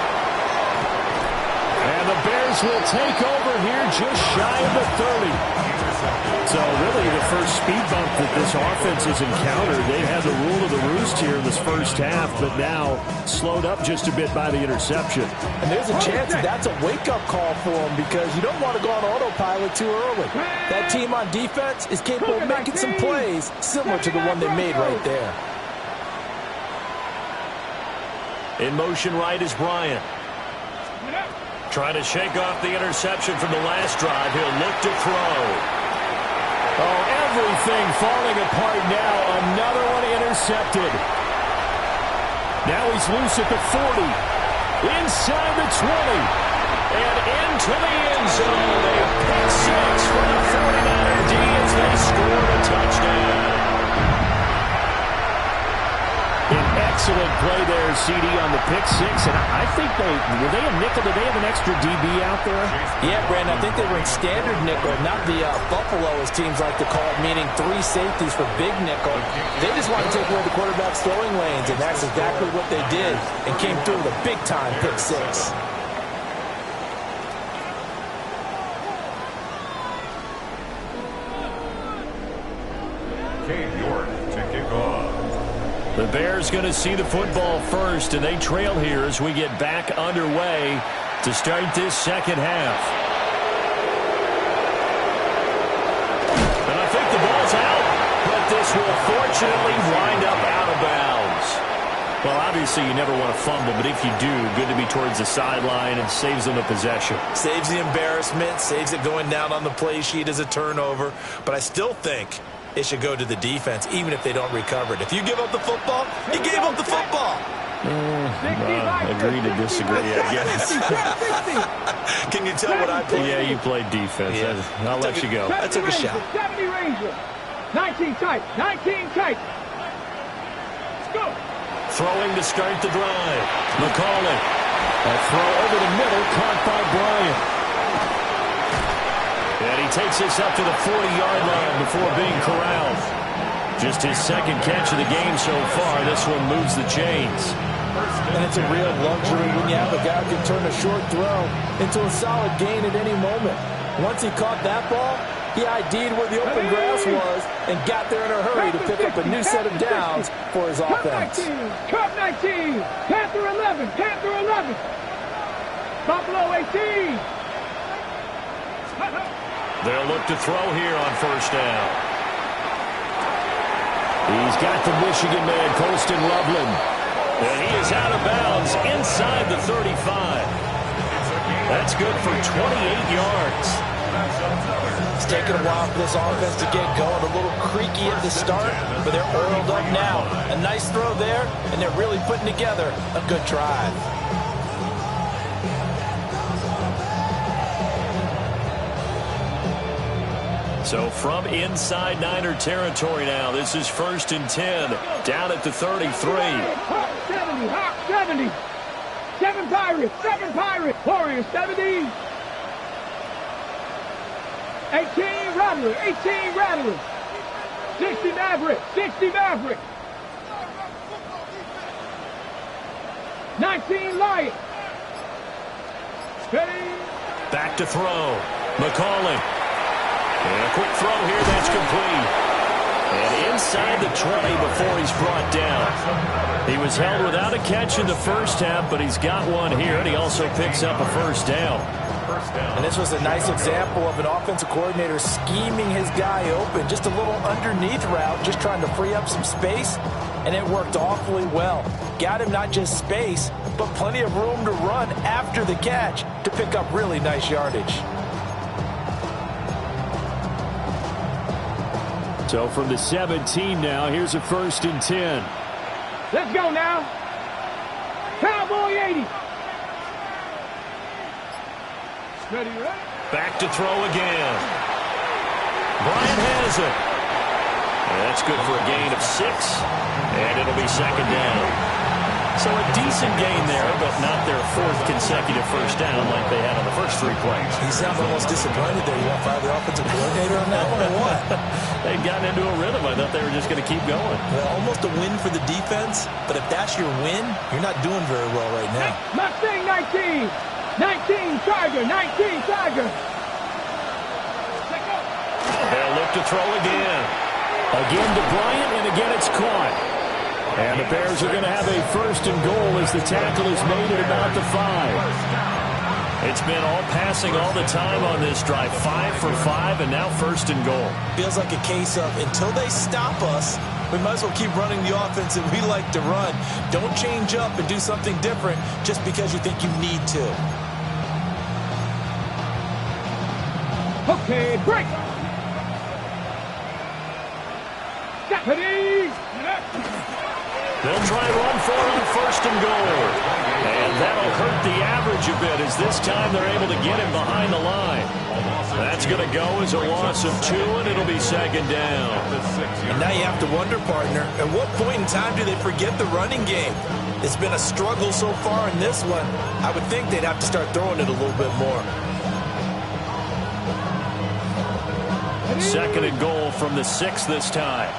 And the Bears will take over here just shy of the 30. So really the first speed bump that this offense has encountered. They had the rule of the roost here in this first half, but now slowed up just a bit by the interception. And there's a chance that's a wake-up call for them because you don't want to go on autopilot too early. That team on defense is capable of making some plays similar to the one they made right there. In motion right is Bryant. Trying to shake off the interception from the last drive. He'll look to throw. Oh, everything falling apart now. Another one intercepted. Now he's loose at the 40. Inside the 20. And into the end zone. A pick six for the 49er D as they scored a touchdown. An excellent play there, CD, on the pick six. And I think were they a nickel? Did they have an extra DB out there? Yeah, Brandon, I think they were in standard nickel, not the Buffalo, as teams like to call it, meaning 3 safeties for big nickel. They just want to take away the quarterback's throwing lanes, and that's exactly what they did and came through with a big-time pick six. Cade York to kick off. The Bears going to see the football first, and they trail here as we get back underway to start this second half. And I think the ball's out, but this will fortunately wind up out of bounds. Well, obviously you never want to fumble, but if you do, good to be towards the sideline and saves them a possession. Saves the embarrassment, saves it going down on the play sheet as a turnover, but I still think it should go to the defense, even if they don't recover it. If you give up the football, you gave up the football. Agree to disagree, I guess. Can you tell what I played? Yeah, you played defense. Yeah. I'll let you go. I took a shot. 70 Ranger. 19 tight. 19 tight. Let's go. Throwing to start the drive. McCauley. A throw over the middle, caught by Bryant. And he takes this up to the 40-yard line before being corralled. Just his second catch of the game so far. This one moves the chains. And it's a real luxury when you have a guy who can turn a short throw into a solid gain at any moment. Once he caught that ball, he ID'd where the open grass was and got there in a hurry to pick up a new set of downs for his offense. Cup 19, Panther 11, Panther 11, Buffalo 18. They'll look to throw here on first down. He's got the Michigan man, Colston Loveland. And he is out of bounds inside the 35. That's good for 28 yards. It's taken a while for this offense to get going. A little creaky at the start, but they're oiled up now. A nice throw there, and they're really putting together a good drive. So from inside Niner territory now, this is 1st and 10, down at the 33. Hawk 70, Hawk 70. 7 Pirates, Warriors 70. 18 Rattlers. 60 Mavericks. 19 Lions. Ready. Back to throw. McCauley. And a quick throw here, that's complete. And inside the 20 before he's brought down. He was held without a catch in the first half, but he's got one here, and he also picks up a first down. And this was a nice example of an offensive coordinator scheming his guy open. Just a little underneath route, just trying to free up some space, and it worked awfully well. Got him not just space, but plenty of room to run after the catch to pick up really nice yardage. So from the 17 now, here's a 1st and 10. Let's go now. Cowboy 80. Ready, right? Back to throw again. Bryant has it. And that's good for a gain of 6. And it'll be 2nd down. So a decent gain there, but not their 4th consecutive first down like they had on the first 3 plays. He sounds almost disappointed there. You want to fire the offensive coordinator on that one or what? They'd gotten into a rhythm. I thought they were just going to keep going. Well, almost a win for the defense, but if that's your win, you're not doing very well right now. Mustang 19. 19 Tiger. They'll look to to throw again. Again to Bryant, and again it's caught. And the Bears are going to have a first and goal as the tackle is made at about the 5. It's been all passing all the time on this drive. 5 for 5, and now first and goal. Feels like a case of until they stop us, we might as well keep running the offense that we like to run. Don't change up and do something different just because you think you need to. Okay, break. Deputy. They'll try and run for it on first and goal. And that'll hurt the average a bit as this time they're able to get him behind the line. That's going to go as a loss of 2, and it'll be second down. And now you have to wonder, partner, at what point in time do they forget the running game? It's been a struggle so far in this one. I would think they'd have to start throwing it a little bit more. Second and goal from the 6 this time.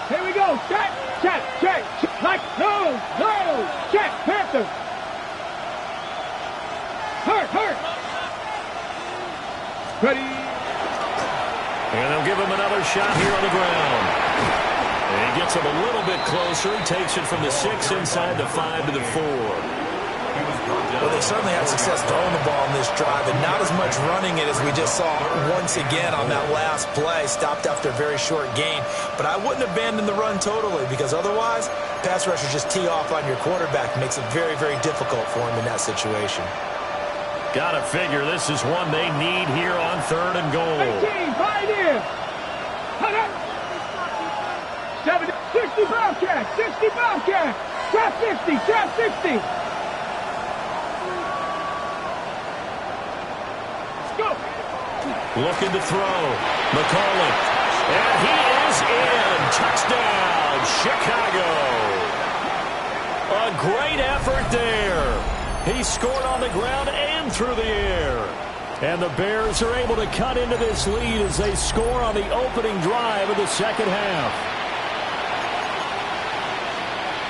Here we go. Check, check, check. Like, no, check, Panther. Hurt. Ready. And they'll give him another shot here on the ground. And he gets him a little bit closer. He takes it from the 6 inside the 5 to the 4. Well, they certainly had success throwing the ball in this drive, and not as much running it as we just saw once again on that last play. Stopped after a very short gain. But I wouldn't abandon the run totally, because otherwise, pass rushers just tee off on your quarterback. Makes it very, very difficult for him in that situation. Gotta figure this is one they need here on third and goal. 18, pioneer. 60 Bobcat, 60 Bobcat. Trap 50, trap 60. Looking to throw. McCollum. And he is in. Touchdown, Chicago. A great effort there. He scored on the ground and through the air. And the Bears are able to cut into this lead as they score on the opening drive of the second half.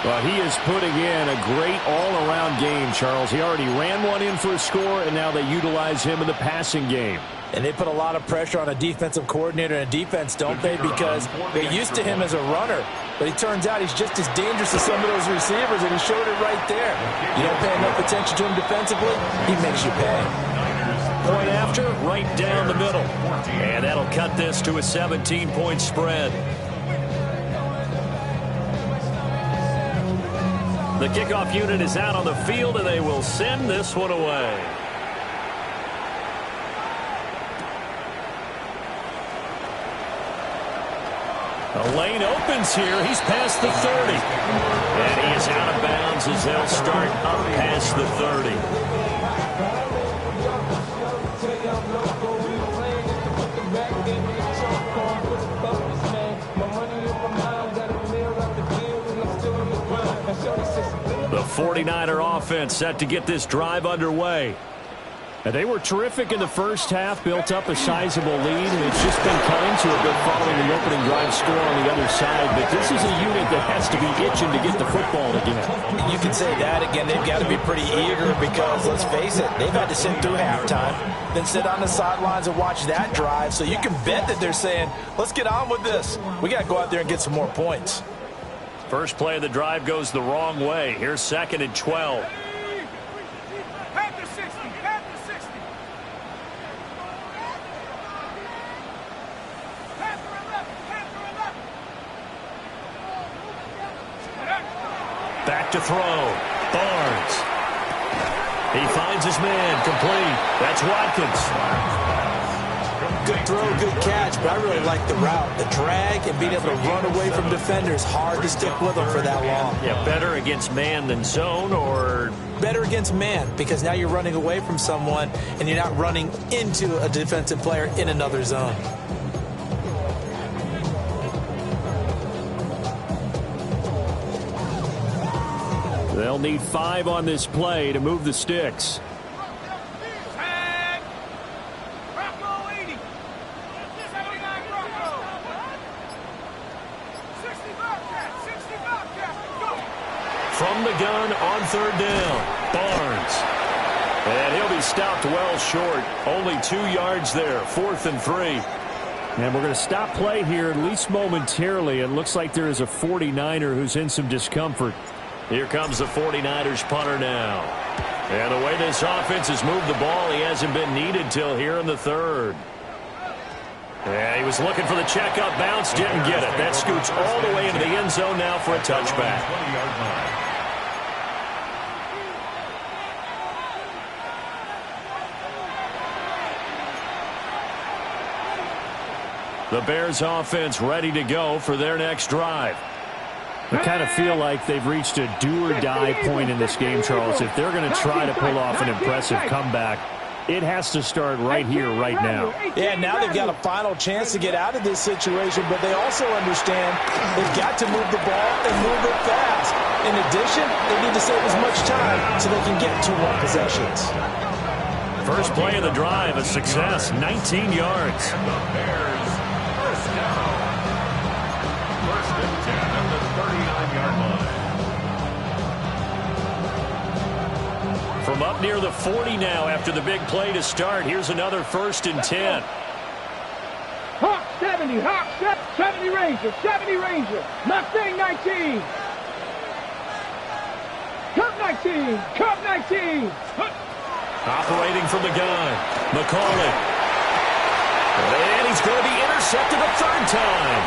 Well, he is putting in a great all-around game, Charles. He already ran one in for a score, and now they utilize him in the passing game. And they put a lot of pressure on a defensive coordinator and a defense, don't they? Because they're used to him as a runner. But it turns out he's just as dangerous as some of those receivers, and he showed it right there. You don't pay enough attention to him defensively, he makes you pay. Point after, right down the middle. And that'll cut this to a 17-point spread. The kickoff unit is out on the field, and they will send this one away. The lane opens here. He's past the 30. And he is out of bounds as they'll start up past the 30. The 49er offense set to get this drive underway. And they were terrific in the first half, built up a sizable lead, and it's just been cut into a bit following the opening drive score on the other side. But this is a unit that has to be itching to get the football again. You can say that again. They've got to be pretty eager because, let's face it, they've had to sit through halftime, then sit on the sidelines and watch that drive. So you can bet that they're saying, let's get on with this. We got to go out there and get some more points. First play of the drive goes the wrong way. Here's second and 12. Back to throw. Barnes. He finds his man. Complete. That's Watkins. Good throw, good catch, but I really like the route. The drag and being able to run away from defenders. Hard to stick with them for that long. Yeah, better against man than zone, or? Better against man, because now you're running away from someone and you're not running into a defensive player in another zone. They'll need 5 on this play to move the sticks. From the gun on third down, Barnes. And he'll be stopped well short. Only 2 yards there. 4th and 3. And we're going to stop play here, at least momentarily. It looks like there is a 49er who's in some discomfort. Here comes the 49ers punter now. And the way this offense has moved the ball, he hasn't been needed till here in the 3rd. Yeah, he was looking for the checkup bounce, didn't get it. That scoots all the way into the end zone now for a touchback. The Bears offense ready to go for their next drive. I kind of feel like they've reached a do-or-die point in this game, Charles. If they're going to try to pull off an impressive comeback, it has to start right here, right now. Yeah, now they've got a final chance to get out of this situation, but they also understand they've got to move the ball and move it fast. In addition, they need to save as much time so they can get 2 more possessions. First play of the drive, a success, 19 yards. The Bears, first down. First and 10 at the 39-yard line. From up near the 40 now after the big play to start. Here's another 1st and 10. Hawk 70, Hawk 70 Ranger, 70 Ranger. Mustang 19. Cub 19, Cub 19. Operating from the gun, McCauley. And he's going to be intercepted a 3rd time.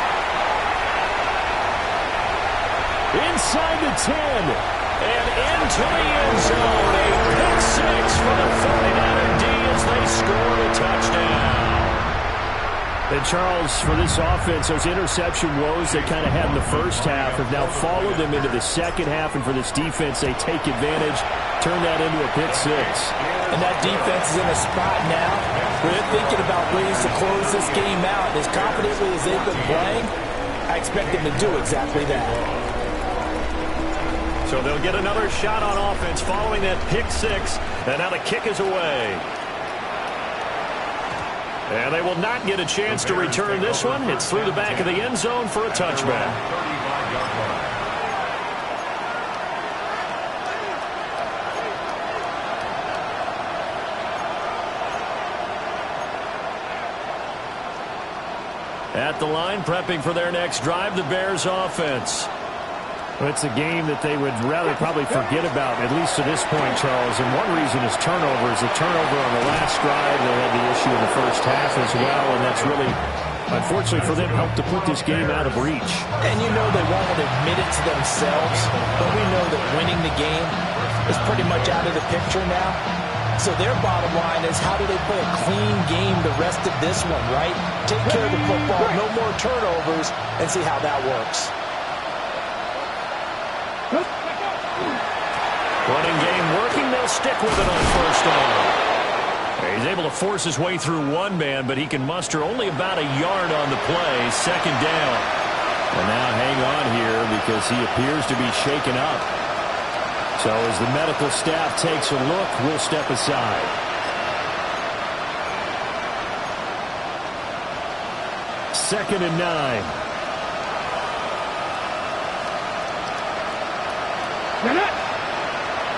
Inside the 10. And into the end zone. A pick 6 for the 49er D as they score a touchdown. And Charles, for this offense, those interception woes they kind of had in the first half have now followed them into the second half. And for this defense, they take advantage, turn that into a pick 6. And that defense is in a spot now where they're thinking about ways to close this game out. As confidently as they've been playing, I expect them to do exactly that. So they'll get another shot on offense following that pick 6. And now the kick is away. And they will not get a chance to return this one. It's through the back of the end zone for a touchback. At the line, prepping for their next drive, the Bears offense. Well, it's a game that they would rather probably forget about, at least to this point, Charles. And one reason is turnovers. A turnover on the last drive. They had the issue in the first half as well, and that's really, unfortunately for them, helped to put this game out of reach. And you know they won't admit it to themselves, but we know that winning the game is pretty much out of the picture now. So their bottom line is, how do they play a clean game the rest of this one, right? Take care of the football, no more turnovers, and see how that works. Running game working, they'll stick with it on first down. He's able to force his way through one man, but he can muster only about a yard on the play, 2nd down. And now hang on here because he appears to be shaken up. So as the medical staff takes a look, we'll step aside. Second and 9.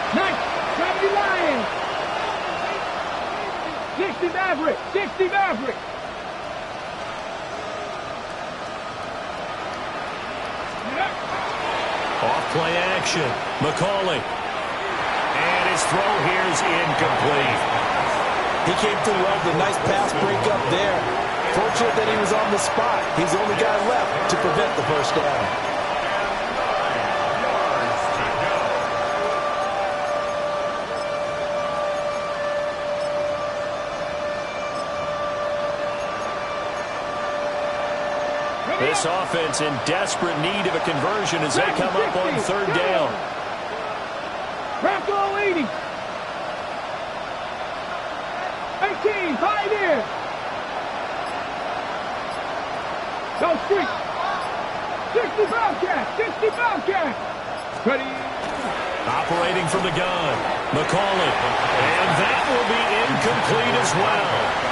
Nice, 70 Lions. 60 Maverick, 60 Maverick. Off play action, McCauley. And his throw here is incomplete. He came through well with a nice pass break up there. Fortunate that he was on the spot. He's the only guy left to prevent the first down. This offense in desperate need of a conversion as they come up on 3rd down. Bronco 80. 18, Pioneer. Go street. 60 Bobcat, 60 Bobcat. Ready. Operating from the gun, McCauley. And that will be incomplete as well.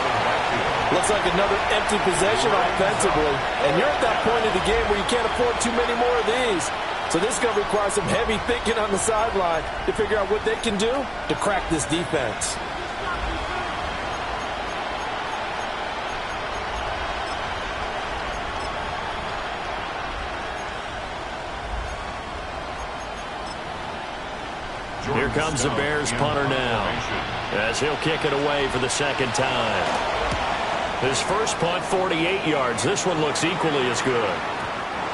Looks like another empty possession offensively. And you're at that point of the game where you can't afford too many more of these. So this is going to require some heavy thinking on the sideline to figure out what they can do to crack this defense. Here comes the Bears punter now, as he'll kick it away for the second time. His first punt, 48 yards. This one looks equally as good.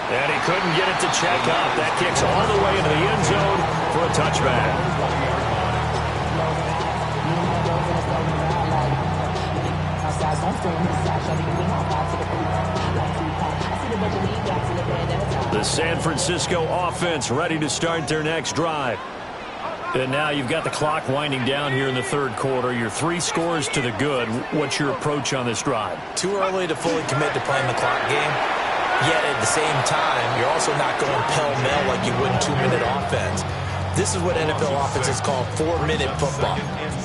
And he couldn't get it to check up. That kicks all the way into the end zone for a touchback. The San Francisco offense ready to start their next drive. And now you've got the clock winding down here in the third quarter. Your 3 scores to the good. What's your approach on this drive? Too early to fully commit to playing the clock game. Yet at the same time, you're also not going pell-mell like you would in 2-minute offense. This is what NFL offenses call 4-minute football.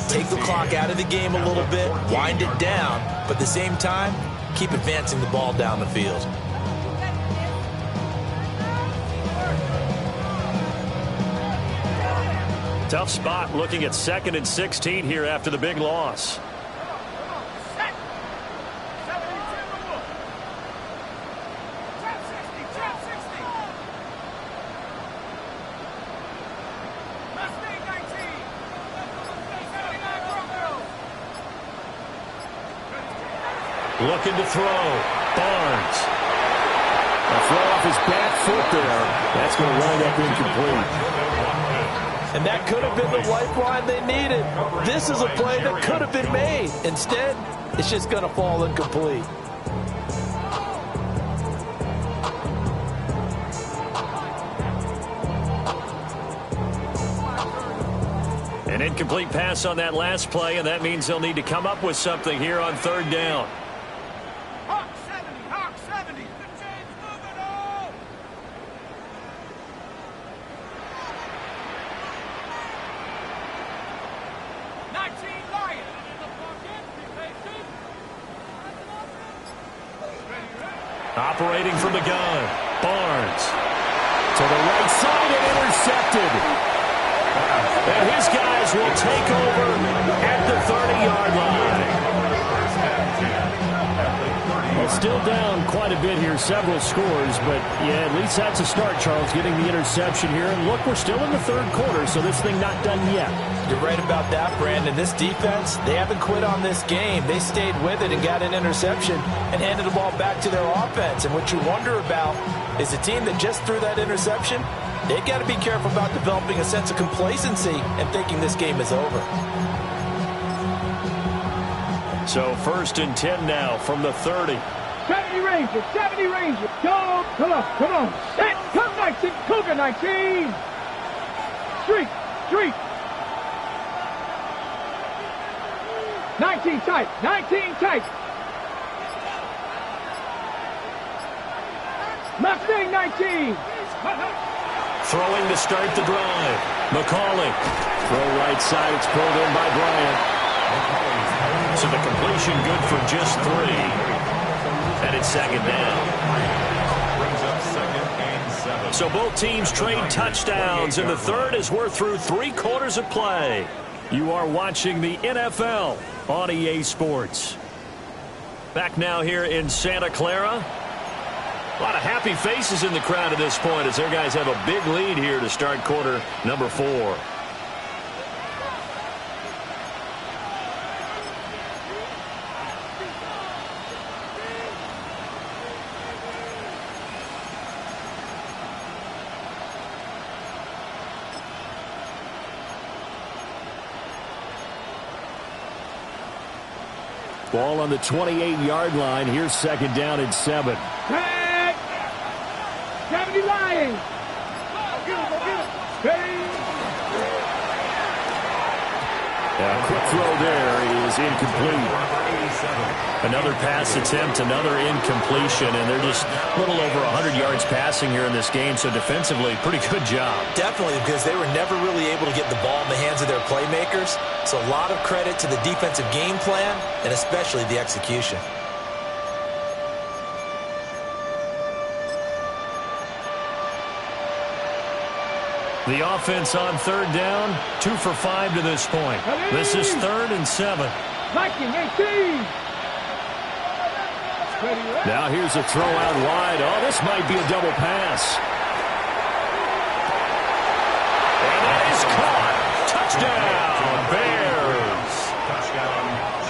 Take the clock out of the game a little bit, wind it down, but at the same time, keep advancing the ball down the field. Tough spot looking at 2nd and 16 here after the big loss. Looking to throw. Barnes. A throw off his back foot there. That's going to wind up incomplete. And that could have been the lifeline they needed. This is a play that could have been made. Instead, it's just going to fall incomplete. An incomplete pass on that last play, and that means they'll need to come up with something here on 3rd down. Hawk 70, Hawk 70. The chain's moving on. Operating from the gun. Barnes. To the right side and intercepted. And his guys will take over at the 30-yard line. Well, still down quite a bit here, several scores, but yeah, at least that's a start, Charles, getting the interception here. And look, we're still in the 3rd quarter, so this thing not done yet. You're right about that, Brandon. This defense, they haven't quit on this game. They stayed with it and got an interception and handed the ball back to their offense. And what you wonder about is a team that just threw that interception, they've got to be careful about developing a sense of complacency and thinking this game is over. So 1st and 10 now from the 30. 70 Rangers, 70 Rangers. Go, come on, come on. Set, come 19, Cougar 19. Street, street. 19 tight, 19 tight. Mustang 19. Throwing to start the drive. McCauley. Throw right side. It's pulled in by Bryant. So the completion good for just 3. And it's 2nd down. So both teams trade touchdowns. And the 3rd as we're through 3 quarters of play. You are watching the NFL on EA Sports. Back now here in Santa Clara. A lot of happy faces in the crowd at this point as their guys have a big lead here to start quarter number 4. Ball on the 28-yard line. Here's 2nd down and 7. Tag! 70 Lions! Go get him! A quick throw there is incomplete. Another pass attempt, another incompletion, and they're just a little over 100 yards passing here in this game, so defensively, pretty good job. Definitely, because they were never really able to get the ball in the hands of their playmakers, so a lot of credit to the defensive game plan, and especially the execution. The offense on third down, 2 for 5 to this point. This is 3rd and 7. Viking 18. Now here's a throw out wide. Oh, this might be a double pass. And that is caught. Touchdown, Bears.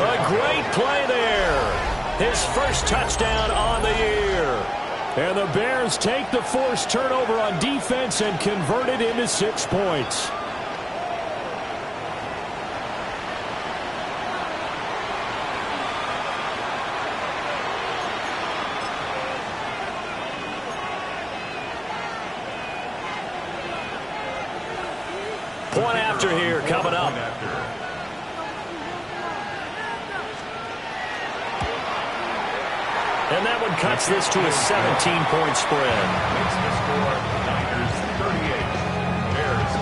A great play there. His first touchdown on the year. And the Bears take the forced turnover on defense and convert it into 6 points. Point after here coming up. And that one cuts this to a 17-point spread. Makes the score Niners 38, Bears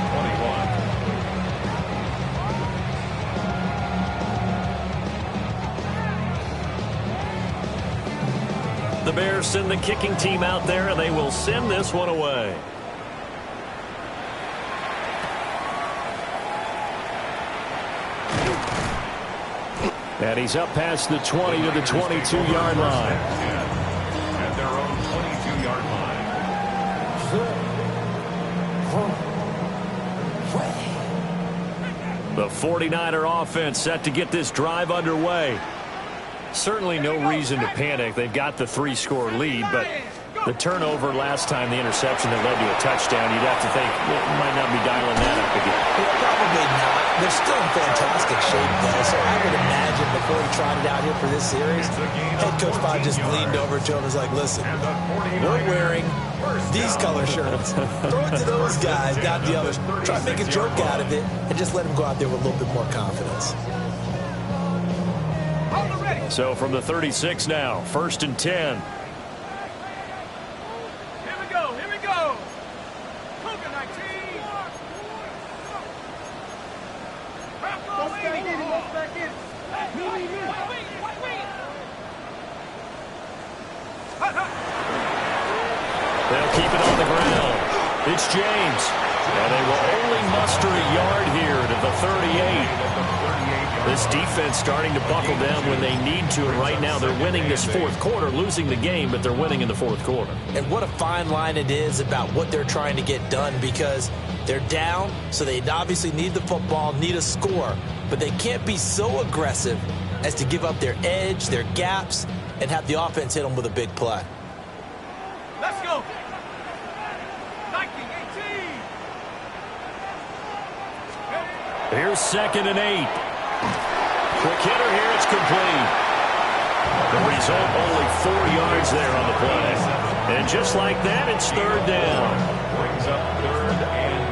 21. The Bears send the kicking team out there, and they will send this one away. And he's up past the 20 to the 22-yard line. At their own 22-yard line. The 49er offense set to get this drive underway. Certainly no reason to panic. They've got the 3-score lead, but the turnover last time, the interception that led to a touchdown, you'd have to think it might not be dialing that up again. Yeah, probably not. They're still in fantastic shape, though, so I would imagine before he trotted out here for this series, head coach probably just leaned over to him and was like, listen, we're wearing these color shirts. Throw it to those guys, not the others. Try to make a joke out of it and just let him go out there with a little bit more confidence. So from the 36 now, 1st and 10. They'll keep it on the ground. It's James. And they will only muster a yard here to the 38. This defense starting to buckle down when they need to. And right now they're winning this 4th quarter, losing the game, but they're winning in the 4th quarter. And what a fine line it is about what they're trying to get done, because they're down, so they obviously need the football, need a score. But they can't be so aggressive as to give up their edge, their gaps, and have the offense hit them with a big play. Let's go. Here's 2nd and 8. Quick hitter here. It's complete. The result, only 4 yards there on the play. And just like that, it's 3rd down. Brings up 3rd and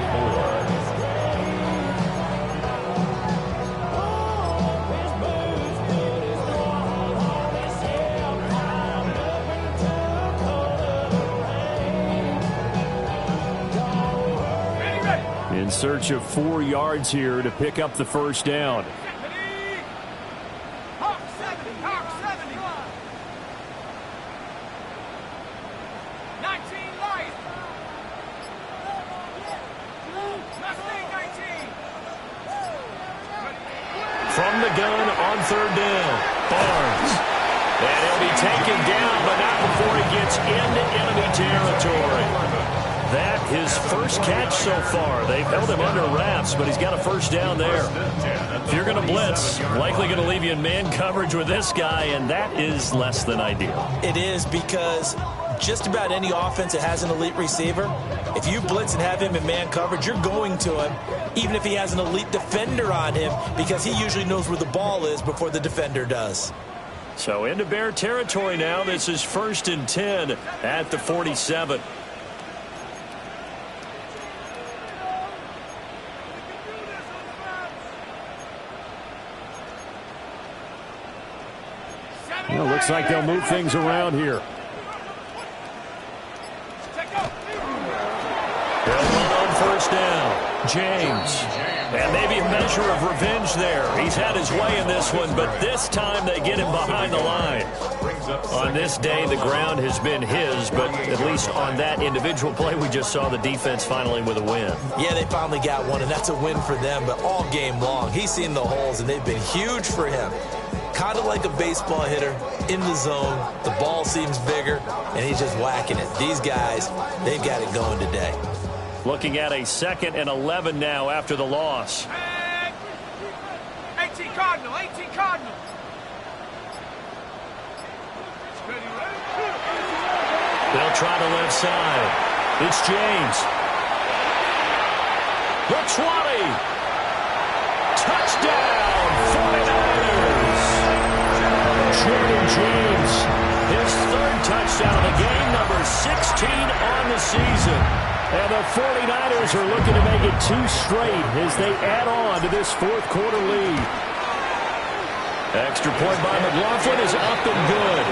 4. In search of 4 yards here to pick up the 1st down. From the gun on 3rd down, Barnes. And he'll be taken down, but not before he gets into enemy territory. That his first catch so far. They've held him under wraps, but he's got a 1st down there. If you're going to blitz, likely going to leave you in man coverage with this guy, and that is less than ideal. It is, because just about any offense that has an elite receiver, if you blitz and have him in man coverage, you're going to him, even if he has an elite defender on him, because he usually knows where the ball is before the defender does. So into Bear territory now. This is 1st and 10 at the 47. Well, looks like they'll move things around here. They'll run on 1st down. James. And maybe a measure of revenge there. He's had his way in this one, but this time they get him behind the line. Brings On this day, the ground has been his, but at least on that individual play, we just saw the defense finally with a win. Yeah, they finally got one, and that's a win for them, but all game long, he's seen the holes, and they've been huge for him. Kind of like a baseball hitter, in the zone, the ball seems bigger, and he's just whacking it. These guys, they've got it going today. Looking at a 2nd and 11 now after the loss. 18 Cardinal, 18 Cardinal. They'll try the left side. It's James. The 20. Touchdown, 49ers. Jordan James, his 3rd touchdown of the game, number 16 on the season. And the 49ers are looking to make it 2 straight as they add on to this 4th quarter lead. Extra point by McLaughlin is up and good.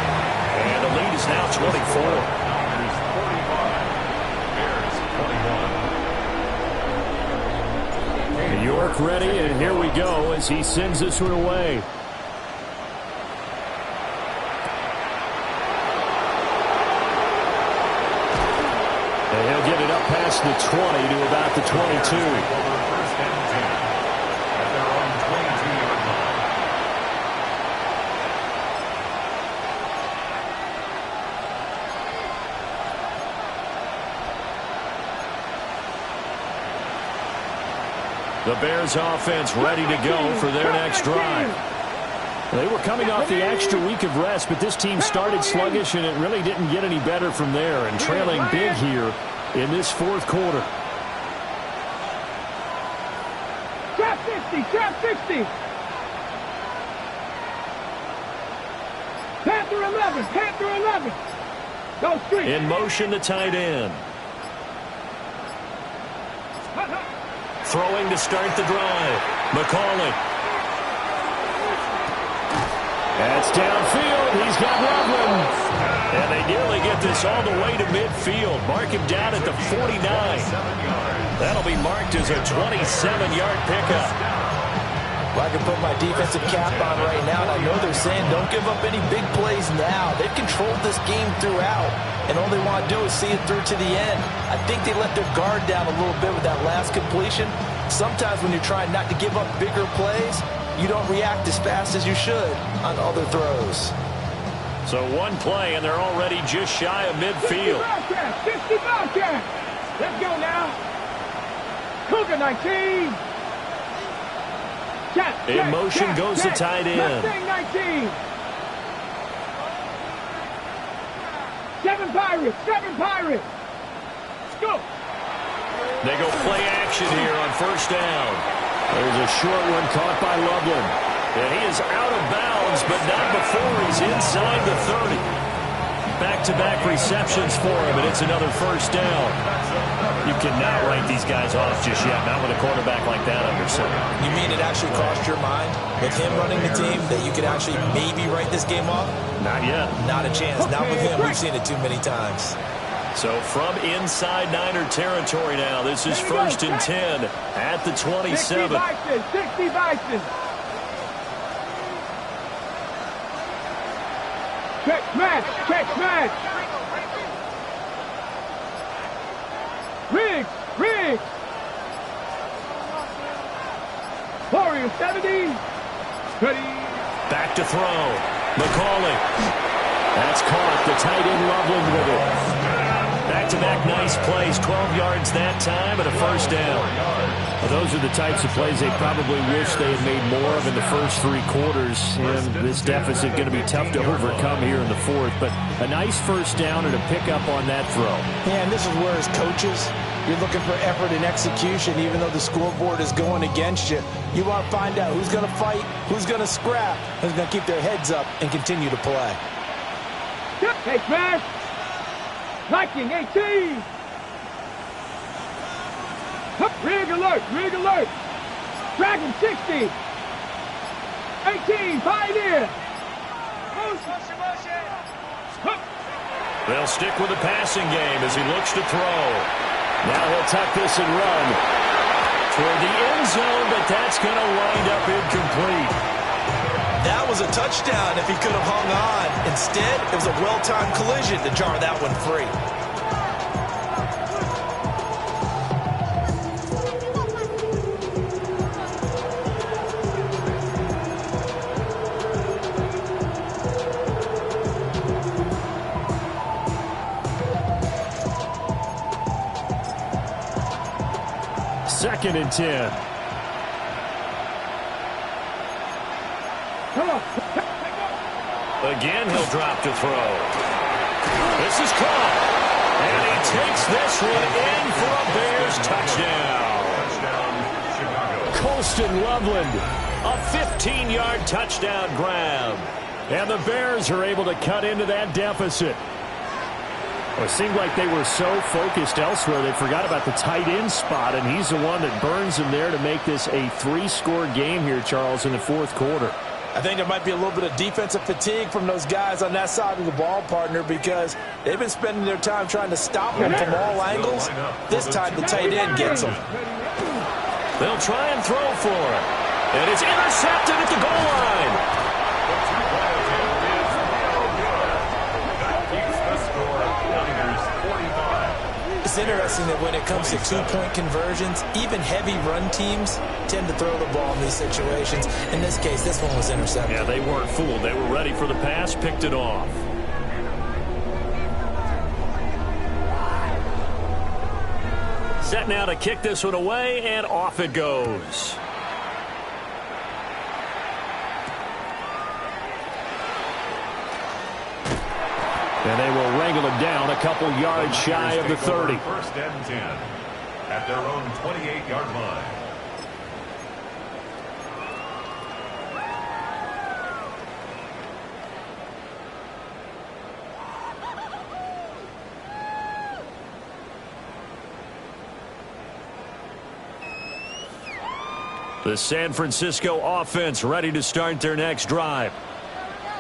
And the lead is now 24. York ready, and here we go as he sends this one away. And he'll get it up past the 20 to about the 22. The Bears offense ready to go for their next drive. They were coming off the extra week of rest, but this team started sluggish, and it really didn't get any better from there, and trailing big here in this 4th quarter. Trap 60, trap 60. Panther 11, Panther 11. Go street. In motion, the tight end. Throwing to start the drive. McCauley. That's downfield. He's got Loveland. And they nearly get this all the way to midfield. Mark him down at the 49. That'll be marked as a 27-yard pickup. Well, I can put my defensive cap on right now, and I know they're saying don't give up any big plays now. They've controlled this game throughout, and all they want to do is see it through to the end. I think they let their guard down a little bit with that last completion. Sometimes when you're trying not to give up bigger plays, you don't react as fast as you should on other throws. So one play, and they're already just shy of midfield. 50 Bobcat. Let's go now. Cougar 19. In motion goes the tight end. 19. 7 Pirates, 7 Pirates. Let's go. They go play action here on 1st down. There's a short one caught by Loveland. And he is out of bounds, but not before he's inside the 30. Back-to-back receptions for him, and it's another 1st down. You cannot write these guys off just yet, not with a quarterback like that under center. You mean it actually crossed your mind with him running the team that you could actually maybe write this game off? Not yet. Not a chance. Not with him. We've seen it too many times. So from inside Niner territory now, this is 1st and 10 at the 27. 60 Bison. Check match, check match. Riggs, Riggs. Warrior 70. Ready. Back to throw. McCauley. That's caught. The tight end Loveland with it. Back-to-back nice plays. 12 yards that time and a 1st down. Well, those are the types of plays they probably wish they had made more of in the first 3 quarters. And this deficit going to be tough to overcome here in the 4th. But a nice 1st down and a pickup on that throw. Yeah, and this is where as coaches, you're looking for effort and execution, even though the scoreboard is going against you. You want to find out who's going to fight, who's going to scrap, who's going to keep their heads up and continue to play. Hey, smash! Viking 18! Rig alert, rig alert! Dragon 60! 18, Pioneer! They'll stick with the passing game as he looks to throw. Now he'll tuck this and run toward the end zone, but that's going to wind up incomplete. That was a touchdown if he could have hung on. Instead, it was a well-timed collision to jar that one free. Second and 10. Again, he'll drop to throw. This is caught. And he takes this one in for a Bears touchdown. Colston Loveland, a 15-yard touchdown grab. And the Bears are able to cut into that deficit. Well, it seemed like they were so focused elsewhere, they forgot about the tight end spot, and he's the one that burns them there to make this a 3-score game here, Charles, in the fourth quarter. I think there might be a little bit of defensive fatigue from those guys on that side of the ball, partner, because they've been spending their time trying to stop them from all angles. This time the tight end gets them. They'll try and throw for it. And it's intercepted at the goal line. It's interesting that when it comes to two-point conversions, even heavy run teams tend to throw the ball in these situations. In this case, this one was intercepted. Yeah, they weren't fooled. They were ready for the pass, picked it off. Set now to kick this one away, and off it goes. And they will wrangle him down a couple yards shy of the 30. First and 10 at their own 28-yard line. The San Francisco offense ready to start their next drive.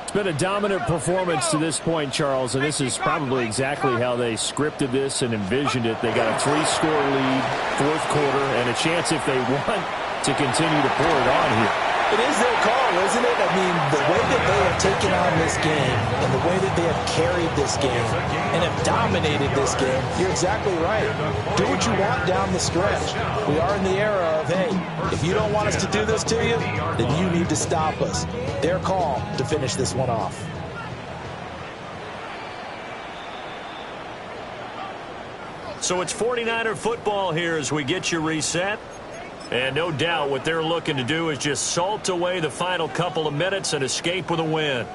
It's been a dominant performance to this point, Charles, and this is probably exactly how they scripted this and envisioned it. They got a 3-score lead, fourth quarter, and a chance if they want to continue to pour it on here. It is their call, isn't it? I mean, the way that they have taken on this game and the way that they have carried this game and have dominated this game, you're exactly right. Do what you want down the stretch. We are in the era of, hey, if you don't want us to do this to you, then you need to stop us. Their call to finish this one off. So it's 49er football here as we get you reset. And no doubt what they're looking to do is just salt away the final couple of minutes and escape with a win.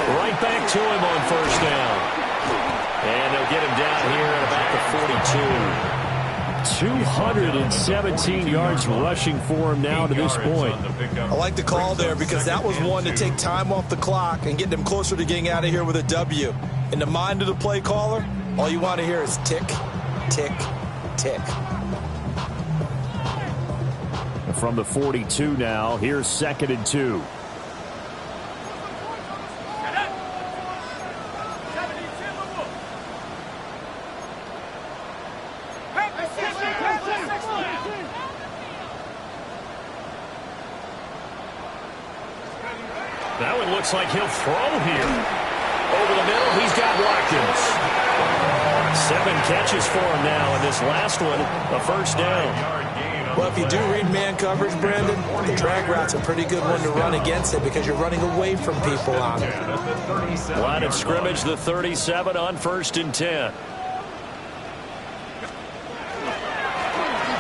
Right back to him on first down. And they'll get him down here at about the 42. 217 yards rushing for him now to this point. I like the call there because that was one to take time off the clock and get them closer to getting out of here with a W. In the mind of the play caller, all you want to hear is tick, tick, tick. From the 42 now, here's 2nd and 2. That one looks like he'll throw here. Over the middle, he's got Watkins. 7 catches for him now, and this last one, a first down. Well, if you do read man coverage, Brandon, the drag route's a pretty good one to run against it because you're running away from people on it. Line of scrimmage, the 37 on 1st and 10.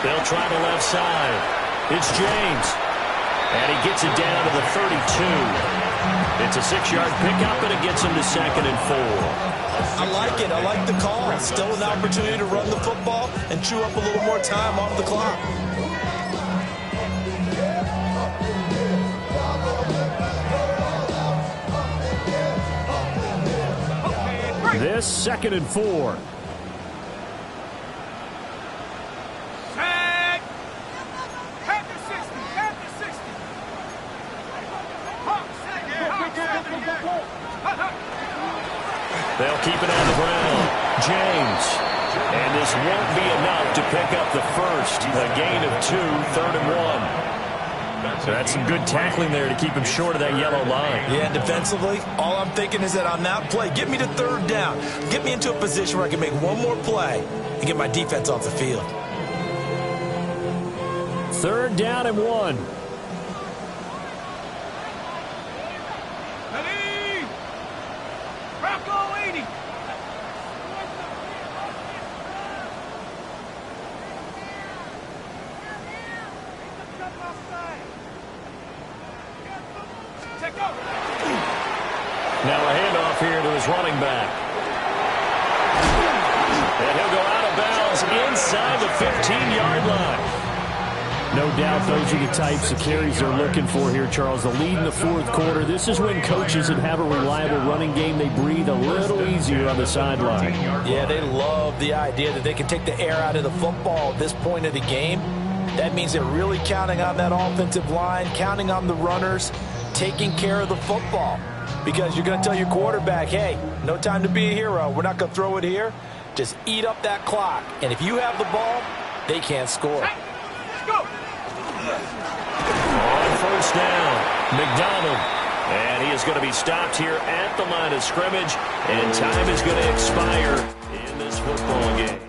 They'll try the left side. It's James. And he gets it down to the 32. It's a 6-yard pickup, and it gets him to 2nd and 4. I like it. I like the call. Still an opportunity to run the football and chew up a little more time off the clock. This 2nd and 4. They'll keep it on the ground. James. And this won't be enough to pick up the first. A gain of 2, 3rd and 1. So that's some good tackling there to keep him short of that yellow line. Yeah, and defensively, all I'm thinking is that on that play, get me to 3rd down. Get me into a position where I can make one more play and get my defense off the field. 3rd down and 1. Now a handoff here to his running back. And he'll go out of bounds inside the 15-yard line. No doubt those are the types of carries they're looking for here, Charles. The lead in the 4th quarter. This is when coaches that have a reliable running game, they breathe a little easier on the sideline. Yeah, they love the idea that they can take the air out of the football at this point of the game. That means they're really counting on that offensive line, counting on the runners, taking care of the football. Because you're going to tell your quarterback, hey, no time to be a hero. We're not going to throw it here. Just eat up that clock. And if you have the ball, they can't score. On 1st down, McDonald. And he is going to be stopped here at the line of scrimmage. And time is going to expire in this football game.